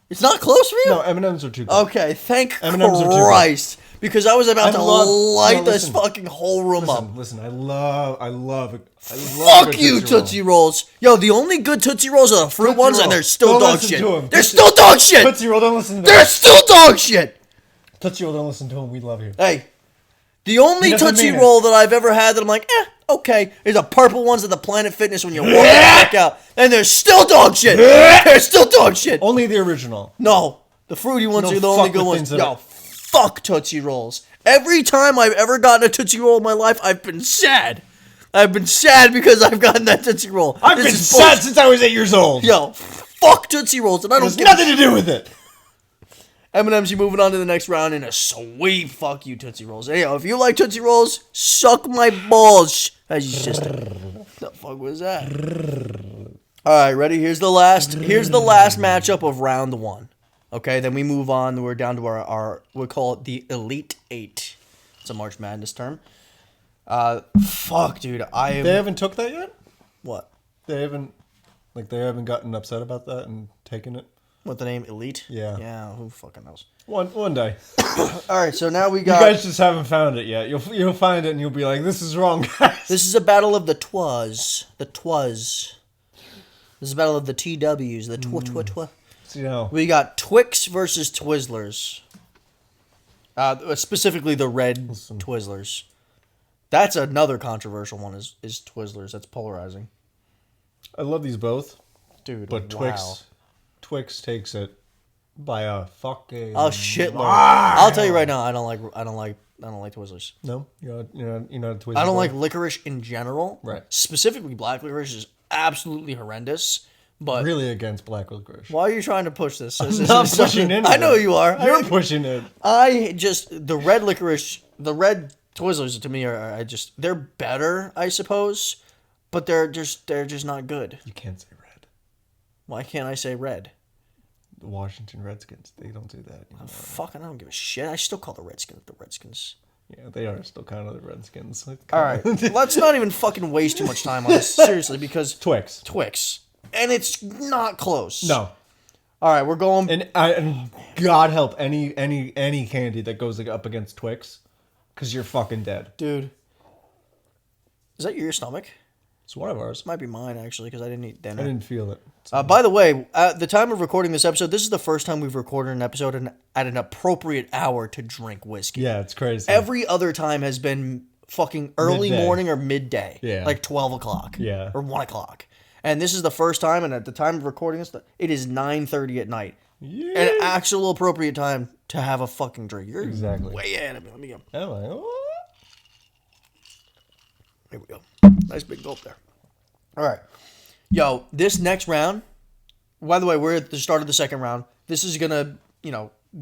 It's not close for you. no, M&M's are too good. Okay, thank M&Ms are too good. Christ. Because I was about to light this listen. fucking whole room up. Listen, I love Fuck you, Tootsie Rolls. Yo, the only good Tootsie Rolls are the fruit Tootsie ones, Roll. and they're still Don't dog listen shit. to 'em. They're still dog shit. Tootsie Roll, don't listen to They're him. still dog shit. Tootsie Roll, don't listen to him. We love you. Hey, the only He doesn't Tootsie mean it. Roll that I've ever had that I'm like, okay, is the purple ones at the Planet Fitness when you walk the back out. And they're still dog shit. They're still dog shit. Only the original. No, the fruity ones don't are the only fuck good with ones. things that Yo, are- fuck Tootsie Rolls. Every time I've ever gotten a Tootsie Roll in my life, I've been sad. I've been sad because I've gotten that Tootsie Roll. I've This been is sad bullshit. since I was 8 years old. Yo, fuck Tootsie Rolls, and I don't There's give nothing to do with it. M&M's, you moving on to the next round in a sweet fuck you Tootsie Rolls. Hey, yo, if you like Tootsie Rolls, suck my balls. As your sister. The fuck was that? All right, ready? Here's the last matchup of round 1. Okay, then we move on. We're down to our we'll call it the Elite 8. It's a March Madness term. Fuck, dude. They haven't took that yet? What? They haven't gotten upset about that and taken it? What, the name Elite? Yeah. Yeah, who fucking knows? One day. All right, so now we got... You guys just haven't found it yet. You'll find it and you'll be like, this is wrong, guys. This is a battle of the twas. The twas. This is a battle of the TWs. The twa. So, We got Twix versus Twizzlers. Specifically the red Twizzlers. That's another controversial one, is Twizzlers. That's polarizing. I love these both. Dude, But wow. Twix takes it by a fucking Oh, shitload. I'll tell you right now, I don't like Twizzlers. No, you're not a Twizzler. I don't like licorice in general. Right. Specifically, black licorice is absolutely horrendous. But really against black licorice. why are you trying to push this? I'm not pushing into I know it. you are. You're pushing it. The red licorice, the red Twizzlers to me they're better, I suppose, but they're just not good. You can't say red. Why can't I say red? The Washington Redskins, they don't do that anymore. Fucking, I don't give a shit. I still call the Redskins the Redskins. Yeah, they are still kind of the Redskins. All right, let's not even fucking waste too much time on this, seriously, because Twix. And it's not close. No. All right, we're going. And God help any candy that goes up against Twix, because you're fucking dead. Dude. Is that your stomach? It's one of ours. It might be mine, actually, because I didn't eat dinner. I didn't feel it. By the way, at the time of recording this episode, this is the first time we've recorded an episode at an appropriate hour to drink whiskey. Yeah, it's crazy. Every other time has been fucking early Midday. morning or midday. Yeah. Like 12 o'clock. Yeah. Or 1 o'clock. And this is the first time, and at the time of recording this, it is 9:30 at night. Yeah. An actual appropriate time to have a fucking drink. You're Exactly. way ahead of me. Let me go. I'm like, oh. Here we go. Nice big gulp there. All right. Yo, this next round, by the way, we're at the start of the second round. This is going to,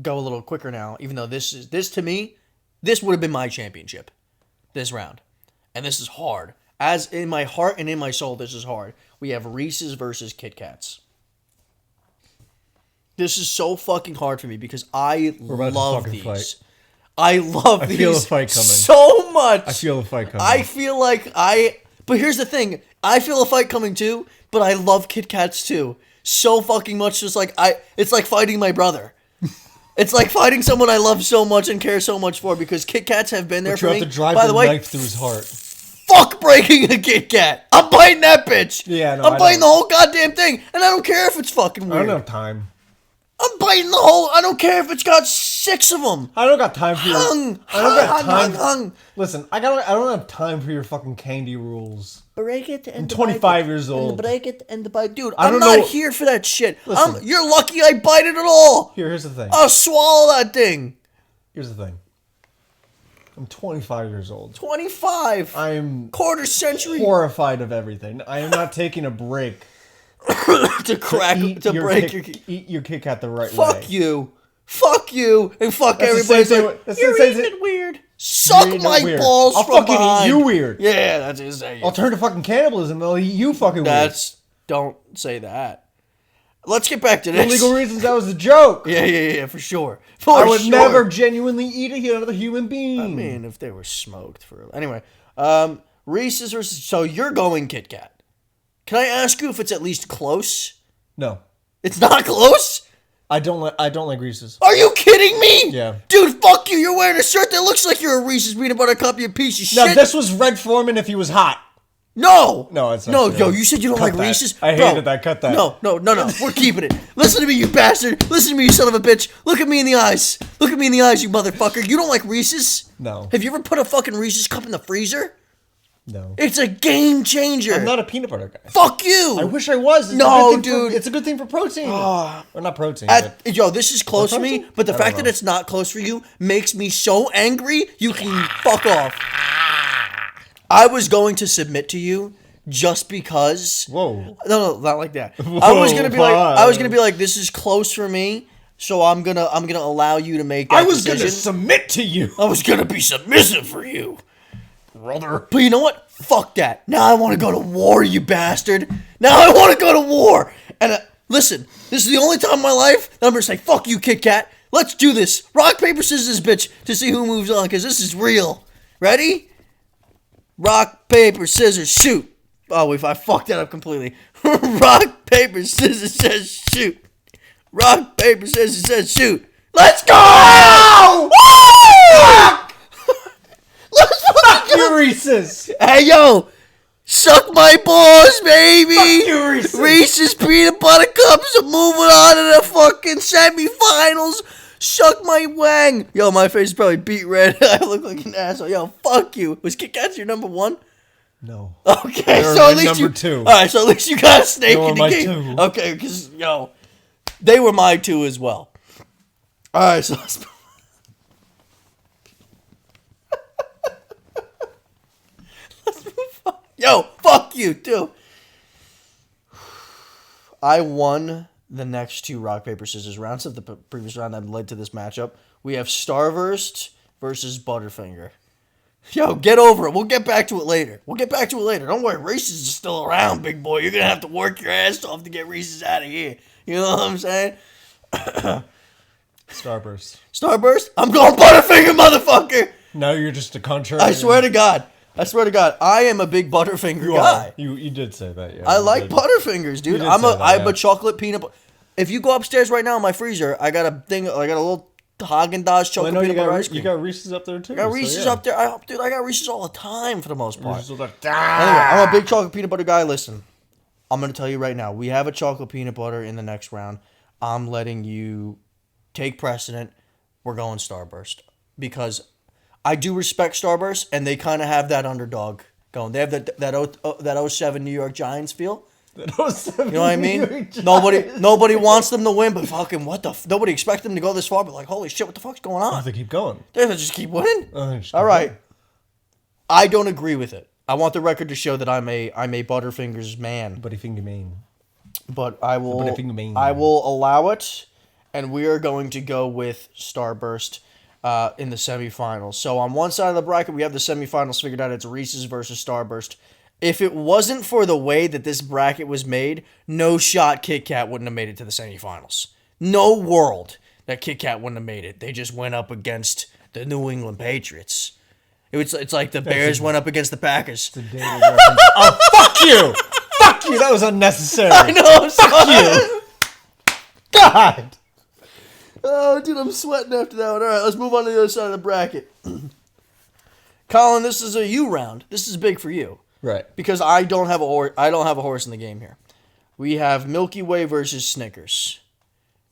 go a little quicker now, even though this to me, this would have been my championship, this round. And this is hard. As in my heart and in my soul, this is hard. We have Reese's versus Kit Kats. This is so fucking hard for me because I love these. Fight. I love these feel the fight coming. so much. I feel the fight coming. I feel like but here's the thing. I feel a fight coming too, but I love Kit Kats too. So fucking much, just like it's like fighting my brother. It's like fighting someone I love so much and care so much for, because Kit Kats have been there But for you me. have to drive By the the way, knife through his heart. fuck breaking a Kit Kat. I'm biting that bitch. Yeah, no, I'm I biting don't- the whole goddamn thing, and I don't care if it's fucking I weird. don't have time. I'm biting the whole. I don't care if it's got 6 of them. I don't got time for your. Hung, I don't got time. hung. Listen, I don't have time for your fucking candy rules. Break it and I'm 25 years old. And break it and bite. Dude, I I'm don't not know- here for that shit. Listen. You're lucky I bite it at all. Here's the thing. I'll swallow that thing. Here's the thing. I'm 25 years old. 25. I'm Quarter century horrified of everything. I am not taking a break to crack to break your. eat your Kit Kat the right way. Fuck you. Fuck you. And fuck That's the everybody. same thing Like, with- that's you're the same eating thing- it weird. Suck eating it my weird. balls I'll from fucking eat behind. you weird. Yeah, that's it. I'll turn to fucking cannibalism. I'll eat you fucking weird. Don't say that. Let's get back to For this. legal reasons, that was a joke. Yeah, for sure. I would never genuinely eat another human being. I mean, if they were smoked for anyway. Reese's versus. So you're going Kit Kat. Can I ask you if it's at least close? No, It's not close? I don't like Reese's. Are you kidding me? Yeah. Dude, fuck you. You're wearing a shirt that looks like you're a Reese's peanut butter cup, you piece of Now shit. this was Red Foreman if he was hot. No, it's not no, true. yo, you said you don't Cut like that. Reese's. I Bro, hated that. Cut that. No, we're keeping it. Listen to me, you bastard. Listen to me, you son of a bitch. Look at me in the eyes. Look at me in the eyes, you motherfucker. You don't like Reese's? No. Have you ever put a fucking Reese's cup in the freezer? No. It's a game changer. I'm not a peanut butter guy. Fuck you. I wish I was. It's No, a good thing dude. it's a good thing for protein. Or not protein. but Yo, this is close for me, protein? but the I fact don't that know. it's not close for you makes me so angry. You can fuck off. I was going to submit to you just because. Whoa. No, not like that. I was gonna be like, this is close for me, so I'm gonna allow you to make that I was decision. gonna submit to you. I was gonna be submissive for you. Brother. But you know what? Fuck that. Now I want to go to war, you bastard. Now I want to go to war. And listen, this is the only time in my life that I'm going to say, fuck you, Kit Kat. Let's do this. Rock, paper, scissors, bitch, to see who moves on, because this is real. Ready? Rock, paper, scissors, shoot. Oh, if I fucked that up completely. Rock, paper, scissors, says shoot. Rock, paper, scissors, says shoot. Let's go! Woo! Let's fucking go! Reese's. Hey, yo. Suck my balls, baby. Fuck you, Reese's. Reese's peanut butter cups are moving on to the fucking semifinals. Suck my wang. Yo, my face is probably beat red. I look like an asshole. Yo, fuck you. Was Kit Kat your number one? No. Okay, They're so my at least number two. All right, so at least you got a snake They were in the my game. two. Okay, because they were my two as well. All right, so let's. Let's move on. Yo, fuck you too. I won the next two rock paper scissors rounds of the previous round that led to this matchup. We have Starburst versus Butterfinger. Yo, get over it. We'll get back to it later. Don't worry, Reese's is still around, big boy. You're going to have to work your ass off to get Reese's out of here. You know what I'm saying? Starburst. I'm going Butterfinger, motherfucker. Now you're just a contrary. I swear to God. I am a big Butterfinger guy. You did say that, yeah. I like Butterfingers, dude. I'm a chocolate peanut butter. If you go upstairs right now in my freezer, I got a little Haagen-Dazs chocolate peanut butter ice cream. You got Reese's up there too. I got Reese's up there. I got Reese's all the time for the most part. Reese's Anyway, I'm a big chocolate peanut butter guy. Listen, I'm going to tell you right now. We have a chocolate peanut butter in the next round. I'm letting you take precedent. We're going Starburst. Because I do respect Starburst, and they kind of have that underdog going. They have that 07 New York Giants feel. You know what I mean? Nobody wants them to win, but fucking nobody expects them to go this far. But like, holy shit, what the fuck's going on? They keep going. They just keep winning. All right, I don't agree with it. I want the record to show that I'm a Butterfingers man. Butterfinger man. But I will allow it, and we are going to go with Starburst in the semifinals. So on one side of the bracket, we have the semifinals figured out. It's Reese's versus Starburst. If it wasn't for the way that this bracket was made, no shot Kit Kat wouldn't have made it to the semifinals. No world that Kit Kat wouldn't have made it. They just went up against the New England Patriots. It's like the Bears went up against the Packers. Oh, fuck you! Fuck you! That was unnecessary. I know, Fuck you! God! Oh, dude, I'm sweating after that one. All right, let's move on to the other side of the bracket. Colin, this is a you round. This is big for you. Right. Because I don't have a horse in the game here. We have Milky Way versus Snickers.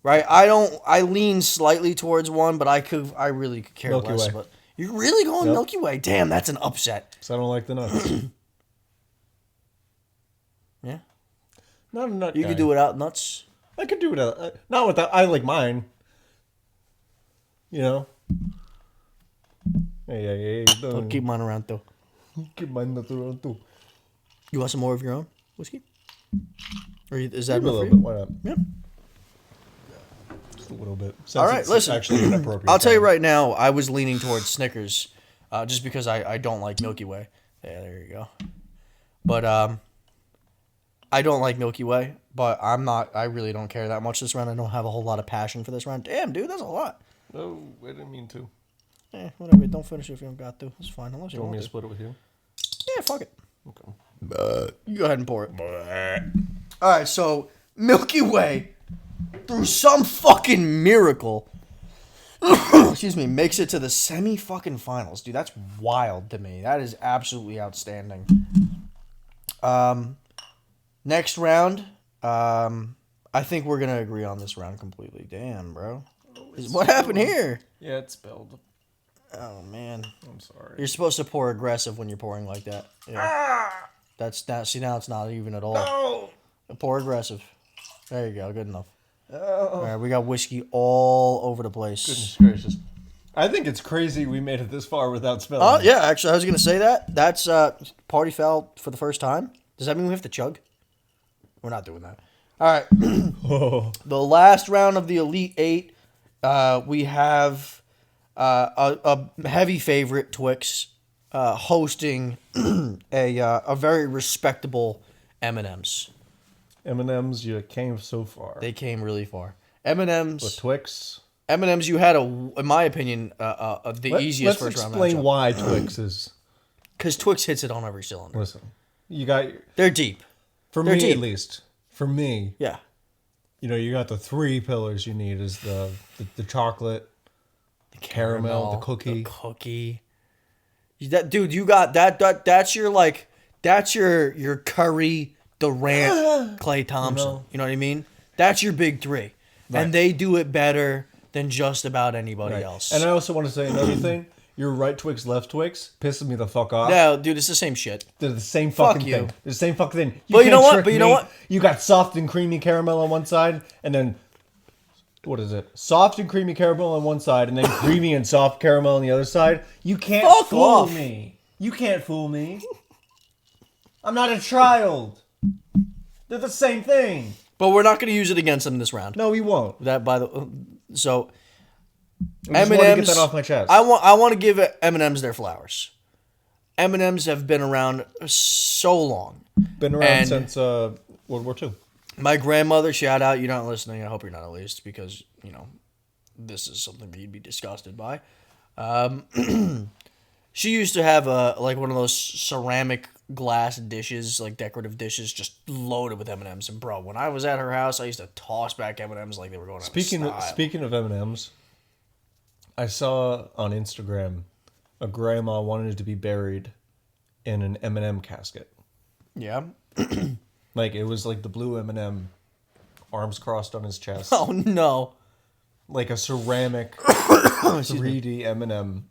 Right? I lean slightly towards one, but I really could care Milky less. Way. But you're really going Milky Way? Damn, that's an upset. So I don't like the nuts. Yeah. Not a nut You guy. could do without nuts. I could do it. Not without. I like mine. You know. Hey. I'll keep mine around though. Keep mine nuts around too. You want some more of your own whiskey? Or is that Maybe a enough for little you? bit. Why not? Yeah. Just a little bit. Since All right, it's listen. actually inappropriate. I'll tell you right now, I was leaning towards Snickers, just because I don't like Milky Way. Yeah, there you go. But I don't like Milky Way, but I really don't care that much this round. I don't have a whole lot of passion for this round. Damn, dude, that's a lot. No, I didn't mean to. Whatever. Don't finish it if you don't got to. It's fine, unless Do you you want want me to. to split it with you? Yeah, fuck it. Okay. You go ahead and pour it. All right, so Milky Way, through some fucking miracle, excuse me, makes it to the semi-fucking-finals. Dude, that's wild to me. That is absolutely outstanding. Next round, I think we're going to agree on this round completely. Damn, bro. What happened here? Yeah, it's spelled. Oh, man. I'm sorry. You're supposed to pour aggressive when you're pouring like that. Yeah. Now it's not even at all. Oh! Pour aggressive. There you go. Good enough. Oh. All right, we got whiskey all over the place. Goodness gracious. I think it's crazy we made it this far without spelling. Oh, yeah, actually, I was going to say that. That's party foul for the first time. Does that mean we have to chug? We're not doing that. All right. The last round of the Elite Eight, we have a heavy favorite, Twix. hosting a very respectable M&M's. M&M's, you came so far. They came really far. M&M's. With Twix. M&M's, you had in my opinion, the easiest first round matchup. Let's explain why Twix is. Because Twix hits it on every cylinder. Listen, you got. They're deep. For They're me, deep. at least. For me. Yeah. You got the 3 pillars you need is the chocolate, the caramel, the cookie. The cookie. Dude, you got that. That's your your Curry, Durant, Klay Thompson. You know what I mean? That's your big 3, right. And they do it better than just about anybody else. And I also want to say another thing. Your right Twix, left Twix pisses me the fuck off. No, dude, it's the same shit. They're the same fucking you. thing. They're the same fucking thing. But you know what? But you know what? You got soft and creamy caramel on one side, and then what is it? Soft and creamy caramel on one side, and then creamy and soft caramel on the other side. You can't fool me. You can't fool me. I'm not a child. They're the same thing. But we're not going to use it against them this round. No, we won't. That by the so. I just want to get that off my chest. I want to give M&M's their flowers. M&M's have been around so long. Been around since World War II. My grandmother, shout out, you're not listening. I hope you're not, at least, because this is something that you'd be disgusted by. She used to have one of those ceramic glass dishes, like decorative dishes, just loaded with M&M's. And bro, when I was at her house, I used to toss back M&M's like they were going out of style. Speaking of M&M's, I saw on Instagram a grandma wanted to be buried in an M&M casket. Yeah. Like it was like the blue M&M, arms crossed on his chest. Oh no. Like a ceramic 3D M&M.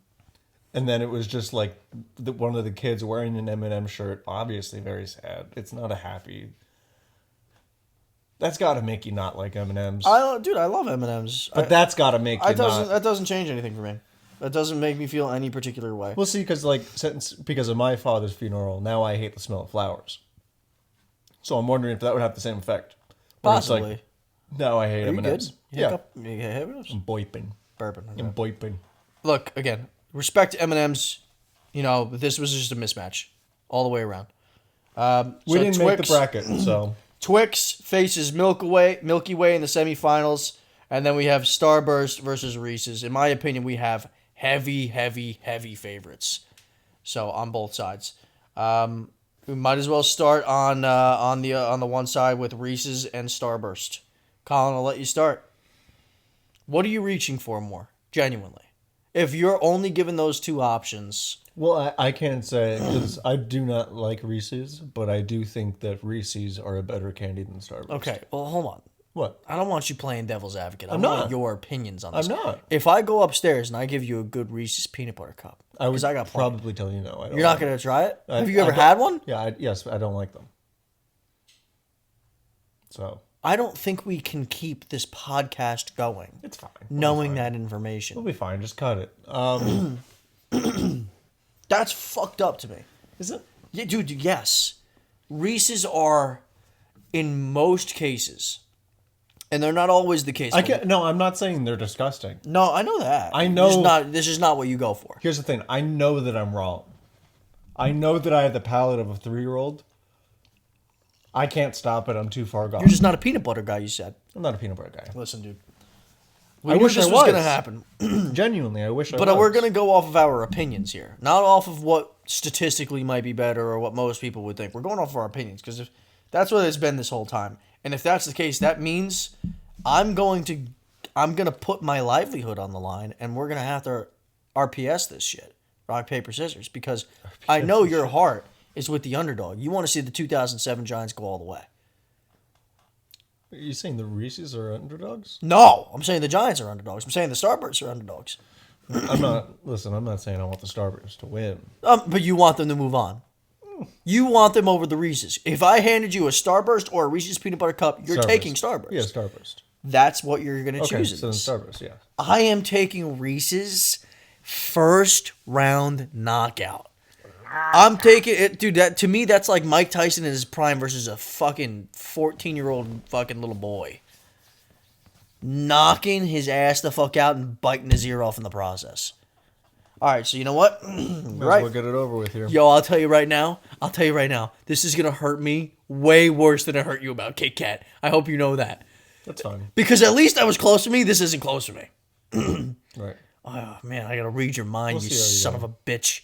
And then it was just like one of the kids wearing an M&M shirt. Obviously very sad. It's not a happy. That's got to make you not like M&Ms. Dude, I love M&Ms. But that's got to make you not. That doesn't change anything for me. That doesn't make me feel any particular way. Well, see, because of my father's funeral, now I hate the smell of flowers. So I'm wondering if that would have the same effect. Possibly. Now I hate Are you M&Ms. good? Yeah. I'm boiping. Burping. I'm boiping. Look, again, respect to M&M's. This was just a mismatch all the way around. We didn't make the bracket, so... Twix faces Milky Way in the semifinals, and then we have Starburst versus Reese's. In my opinion, we have heavy favorites. So on both sides, we might as well start on the one side with Reese's and Starburst. Colin, I'll let you start. What are you reaching for more, genuinely? If you're only given those 2 options. Well, I can't say because I do not like Reese's, but I do think that Reese's are a better candy than Starburst. Okay, well, hold on. What? I don't want you playing devil's advocate. I I'm want not. your opinions on this. I'm not. If I go upstairs and I give you a good Reese's peanut butter cup, I would got probably tell you no. You're not going to try it? Have you ever had one? Yeah, yes, I don't like them. So I don't think we can keep this podcast going. It's fine. Knowing that information. We'll be fine. Just cut it. That's fucked up to me. Is it? Yeah, dude, yes. Reese's are, in most cases, and they're not always the case. No, I'm not saying they're disgusting. No, I know that. I know. This is not what you go for. Here's the thing. I know that I'm wrong. I know that I have the palate of a 3-year-old. I can't stop it. I'm too far gone. You're just not a peanut butter guy, you said. I'm not a peanut butter guy. Listen, dude. I wish this I was was going to happen. Genuinely, I wish I was. But we're going to go off of our opinions here. Not off of what statistically might be better or what most people would think. We're going off of our opinions because that's what it's been this whole time. And if that's the case, that means I'm going to put my livelihood on the line and we're going to have to RPS this shit. Rock, paper, scissors. Because I know your heart is with the underdog. You want to see the 2007 Giants go all the way. Are you saying the Reese's are underdogs? No, I'm saying the Giants are underdogs. I'm saying the Starbursts are underdogs. I'm not saying I want the Starbursts to win. But you want them to move on. You want them over the Reese's. If I handed you a Starburst or a Reese's peanut butter cup, you're taking Starburst. Yeah, Starburst. That's what you're going to choose. So then Starburst, yeah. I am taking Reese's first round knockout. I'm taking it, dude. That to me, that's like Mike Tyson in his prime versus a fucking 14-year-old fucking little boy, knocking his ass the fuck out and biting his ear off in the process. All right, so you know what? Might as Right. well get it over with here. Yo, I'll tell you right now. This is gonna hurt me way worse than it hurt you about Kit Kat. I hope you know that. That's fine. Because at least I was close to me. This isn't close to me. Right. Oh man, I gotta read your mind, We'll you see how you son of a bitch.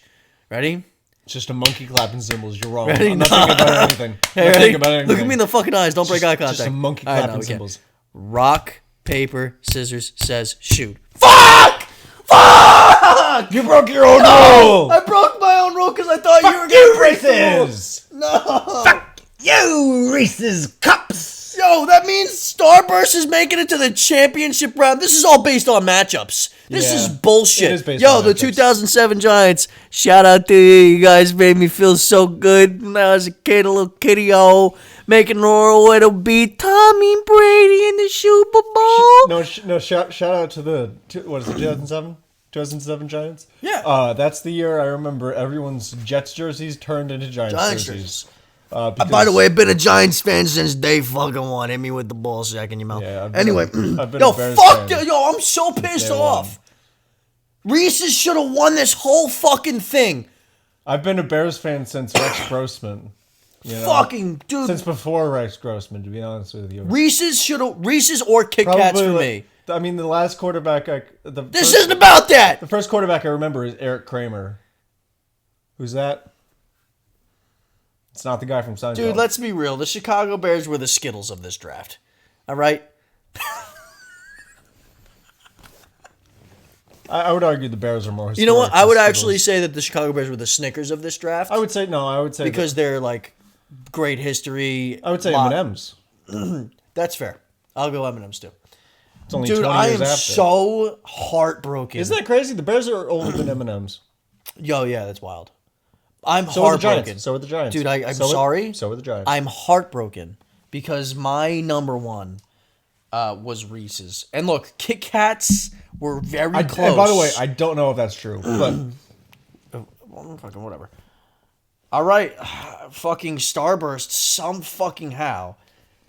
Ready? It's just a monkey clapping cymbals. You're wrong. Ready? I'm not thinking about anything. Hey, I'm not ready? thinking about anything. Look at me in the fucking eyes. Don't break eye contact. Just some monkey All right, clapping we can't. cymbals. Rock, paper, scissors, says shoot. Fuck! Fuck! You broke your own rule. I broke my own rule because I thought you were You gonna break the rule. Reese's. No. Fuck you, Reese's Cups. Yo, that means Starburst is making it to the championship round. This is all based on matchups. This Yeah, is bullshit. it is based Yo, on the matchups. 2007 Giants. Shout out to you. You guys made me feel so good when I was a kid, a little kitty-o, making our way to beat Tommy Brady in the Super Bowl. No. Shout out to the what is it? 2007. 2007 Giants. Yeah. That's the year I remember everyone's Jets jerseys turned into Giants jerseys. By the way, I've been a Giants fan since day fucking one. Hit me with the ball sack in your mouth. Yeah, I've been anyway, I've been yo, a Bears fuck fan. yo, I'm so pissed Day off. Reese's should have won this whole fucking thing. I've been a Bears fan since Rex Grossman. You know? Fucking dude. Since before Rex Grossman, to be honest with you. Reese's or Kit Kats for me. I mean, the last quarterback. This isn't about that. The first quarterback I remember is Eric Kramer. Who's that? It's not the guy from Seinfeld. Dude, let's be real. The Chicago Bears were the Skittles of this draft. All right? I would argue the Bears are more. You know what? historic I would than actually Skittles. say that the Chicago Bears were the Snickers of this draft. I would say no. I would say because they're like great history. I would say lot- M&M's. That's fair. I'll go M&M's too. It's only Dude, 20 I years am after. so heartbroken. Isn't that crazy? The Bears are older than M&M's. Yo, yeah, that's wild. I'm So are the heartbroken. Giants. So are the Giants. Dude, I'm So are- sorry. So are the Giants. I'm heartbroken because my number one was Reese's. And look, Kit Kats were very close. And by the way, I don't know if that's true, but Well, fucking whatever. All right, fucking Starburst, some fucking how,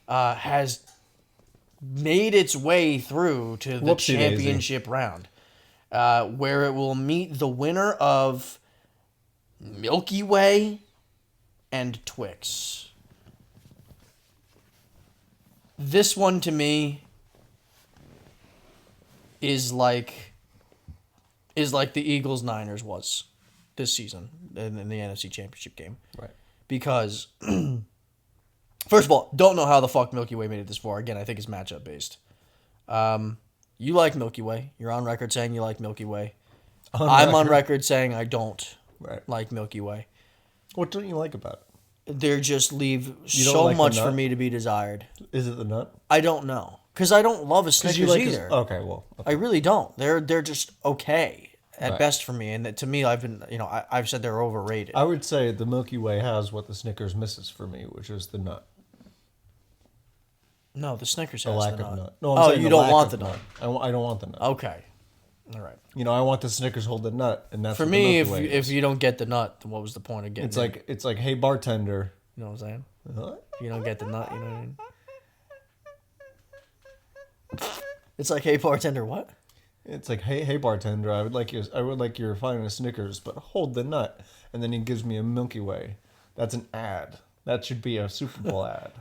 has made its way through to the Whoopsie daisy. championship round, where it will meet the winner of Milky Way and Twix. This one to me is like the Eagles Niners was this season in the NFC Championship game. right. Because first of all, don't know how the fuck Milky Way made it this far. Again, I think it's matchup based. You like Milky Way. You're on record saying you like Milky Way. I'm on record saying I don't Right. like Milky Way. What don't you like about it? They just leave don't so like the much for nut? me to be desired. Is it the nut? I don't know. Because I don't love a Snickers you like either. okay, well, okay. I really don't. They're just okay at Right. best for me. And that, to me, I've said they're overrated. I would say the Milky Way has what the Snickers misses for me, which is the nut. No, the Snickers The has lack the of nut. nut. No, I'm Oh, saying you the don't lack want of the nut. I don't want the nut. Okay. All right. You know, I want the Snickers hold the nut, and that's For what me, the if Milky Way if is. you don't get the nut, then what was the point of getting it? It's like, hey bartender. You know what I'm saying? Huh? If you don't get the nut, you know what I mean? It's like, hey, bartender, what? It's like, hey bartender, I would like your fine Snickers, but hold the nut, and then he gives me a Milky Way. That's an ad. That should be a Super Bowl ad.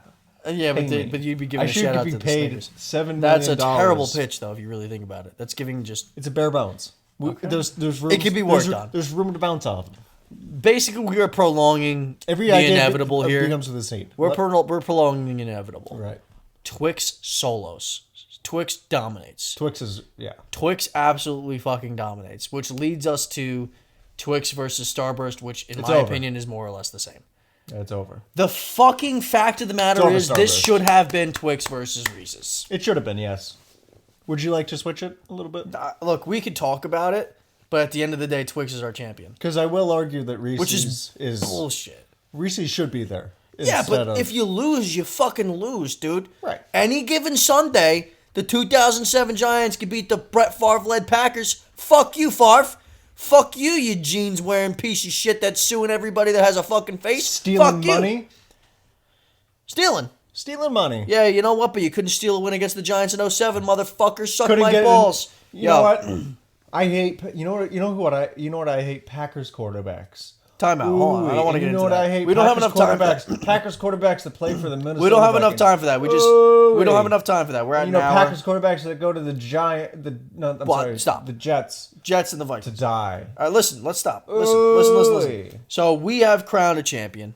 Yeah, Pay me. but you'd be giving I a shout out should to be the paid Snickers. $7 million. That's a terrible pitch, though, if you really think about it. That's giving just... It's a bare bounce. There's room. It can be worked on. There's room to bounce off. Basically, we are prolonging Every the idea inevitable here. becomes with a seed. We're What? we're prolonging the inevitable. Right. Twix solos. Twix dominates. Twix is Twix absolutely fucking dominates, which leads us to Twix versus Starburst, which in It's my over. opinion is more or less the same. It's over. The fucking fact of the matter over, is this Starburst. should have been Twix versus Reese's. It should have been, yes. Would you like to switch it a little bit? Look, we could talk about it, but at the end of the day, Twix is our champion. Because I will argue that Reese's Which is is bullshit. Reese's should be there. Yeah, instead but of- if you lose, you fucking lose, dude. Right. Any given Sunday, the 2007 Giants could beat the Brett Favre-led Packers. Fuck you, Favre. Fuck you, you jeans-wearing piece of shit that's suing everybody that has a fucking face. stealing Fuck you. money, Stealing. money. Yeah, you know what? But you couldn't steal a win against the Giants in 07, motherfucker. Suck Couldn't my get balls. You know what? I hate. You know what I hate? Packers quarterbacks. Timeout. Hold on. I don't want to get into what that. I hate? We don't have enough time for that. Packers quarterbacks that play for the Minnesota. We don't have enough Vikings. time for that. We don't have enough time for that. We're at an hour. Packers quarterbacks that go to the Stop. The Jets Jets and the to Vikings. die. All right, listen. Let's stop. Listen. So we have crowned a champion.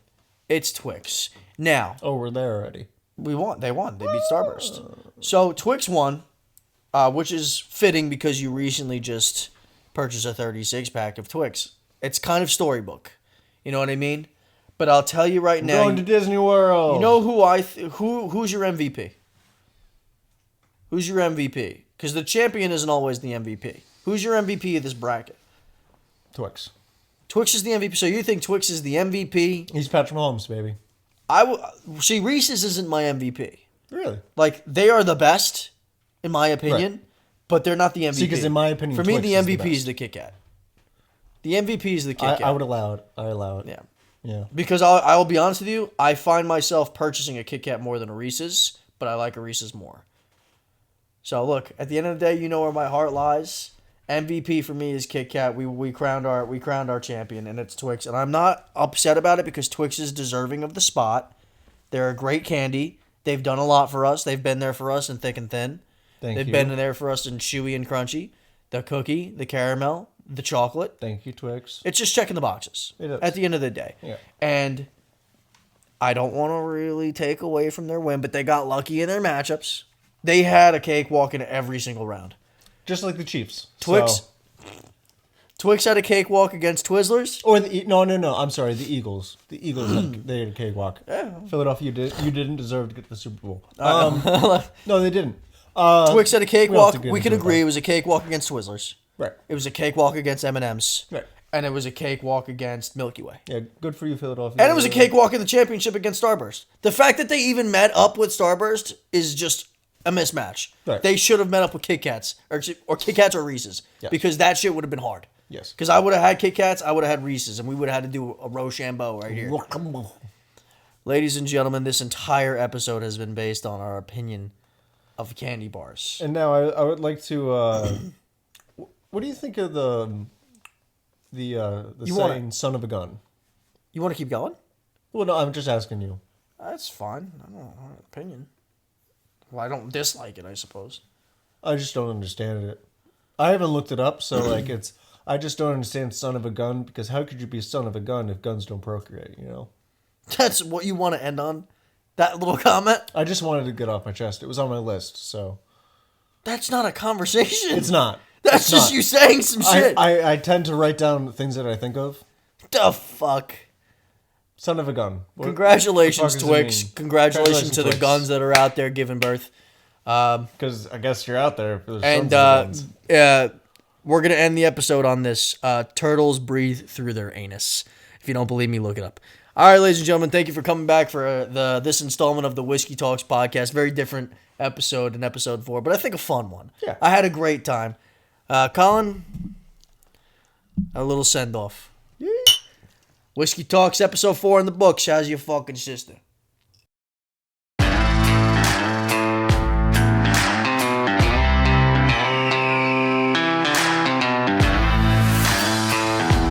It's Twix. Now. Oh, we're there already. We won. They won. They beat Starburst. So Twix won, which is fitting because you recently just purchased a 36-pack of Twix. It's kind of storybook. You know what I mean? But I'll tell you right now. Going to Disney World. You know who's your MVP? Who's your MVP? Because the champion isn't always the MVP. Who's your MVP of this bracket? Twix. Twix is the MVP. So you think Twix is the MVP? He's Patrick Mahomes, baby. See, Reese's isn't my MVP. Really? Like, they are the best, in my opinion, but they're not the MVP. See, because in my opinion, for me, Twix the is MVP the is the Kit Kat. The MVP is the Kit Kat. I would allow it. I allow it. Yeah. Yeah. Because I will be honest with you, I find myself purchasing a Kit Kat more than a Reese's, but I like a Reese's more. So look, at the end of the day, you know where my heart lies. MVP for me is Kit Kat. We crowned our champion, and it's Twix. And I'm not upset about it because Twix is deserving of the spot. They're a great candy. They've done a lot for us. They've been there for us in thick and thin. They've been there for us in chewy and crunchy. The cookie, the caramel, the chocolate. Thank you, Twix. It's just checking the boxes It is. at the end of the day. Yeah. And I don't want to really take away from their win, but they got lucky in their matchups. They had a cakewalk in every single round. Just like the Chiefs. Twix. So. Twix had a cakewalk against Twizzlers. Or no. I'm sorry, the Eagles. The Eagles they had a cakewalk. Yeah. Philadelphia you didn't deserve to get the Super Bowl. No, they didn't. Twix had a cakewalk. We can agree it was a cakewalk against Twizzlers. Right. It was a cakewalk against M&M's. Right. And it was a cakewalk against Milky Way. Yeah, good for you, Philadelphia. And it was a cakewalk in the championship against Starburst. The fact that they even met up with Starburst is just a mismatch. Right. They should have met up with Kit Kats or Kit Kats or Reese's because that shit would have been hard. Yes. Because I would have had Kit Kats, I would have had Reese's, and we would have had to do a Rochambeau right here. Ladies and gentlemen, this entire episode has been based on our opinion of candy bars. And now I would like to. What do you think of the saying "son of a gun"? You want to keep going? Well, no, I'm just asking you. That's fine. I don't have an opinion. Well, I don't dislike it, I suppose. I just don't understand it. I haven't looked it up, so it's. I just don't understand "son of a gun" because how could you be a son of a gun if guns don't procreate? You know. That's what you want to end on? That little comment? I just wanted to get off my chest. It was on my list, so. That's not a conversation. It's not. That's just you saying some shit. I tend to write down things that I think of. The fuck? Son of a gun. Congratulations, Twix. Congratulations to the Twix. guns that are out there giving birth. Because I guess you're out there. And we're going to end the episode on this. Turtles breathe through their anus. If you don't believe me, look it up. All right, ladies and gentlemen, thank you for coming back for this installment of the Whiskey Talks podcast. Very different episode than episode 4, but I think a fun one. Yeah. I had a great time. Colin, a little send-off. Yeah. Whiskey Talks episode 4 in the books. How's your fucking sister?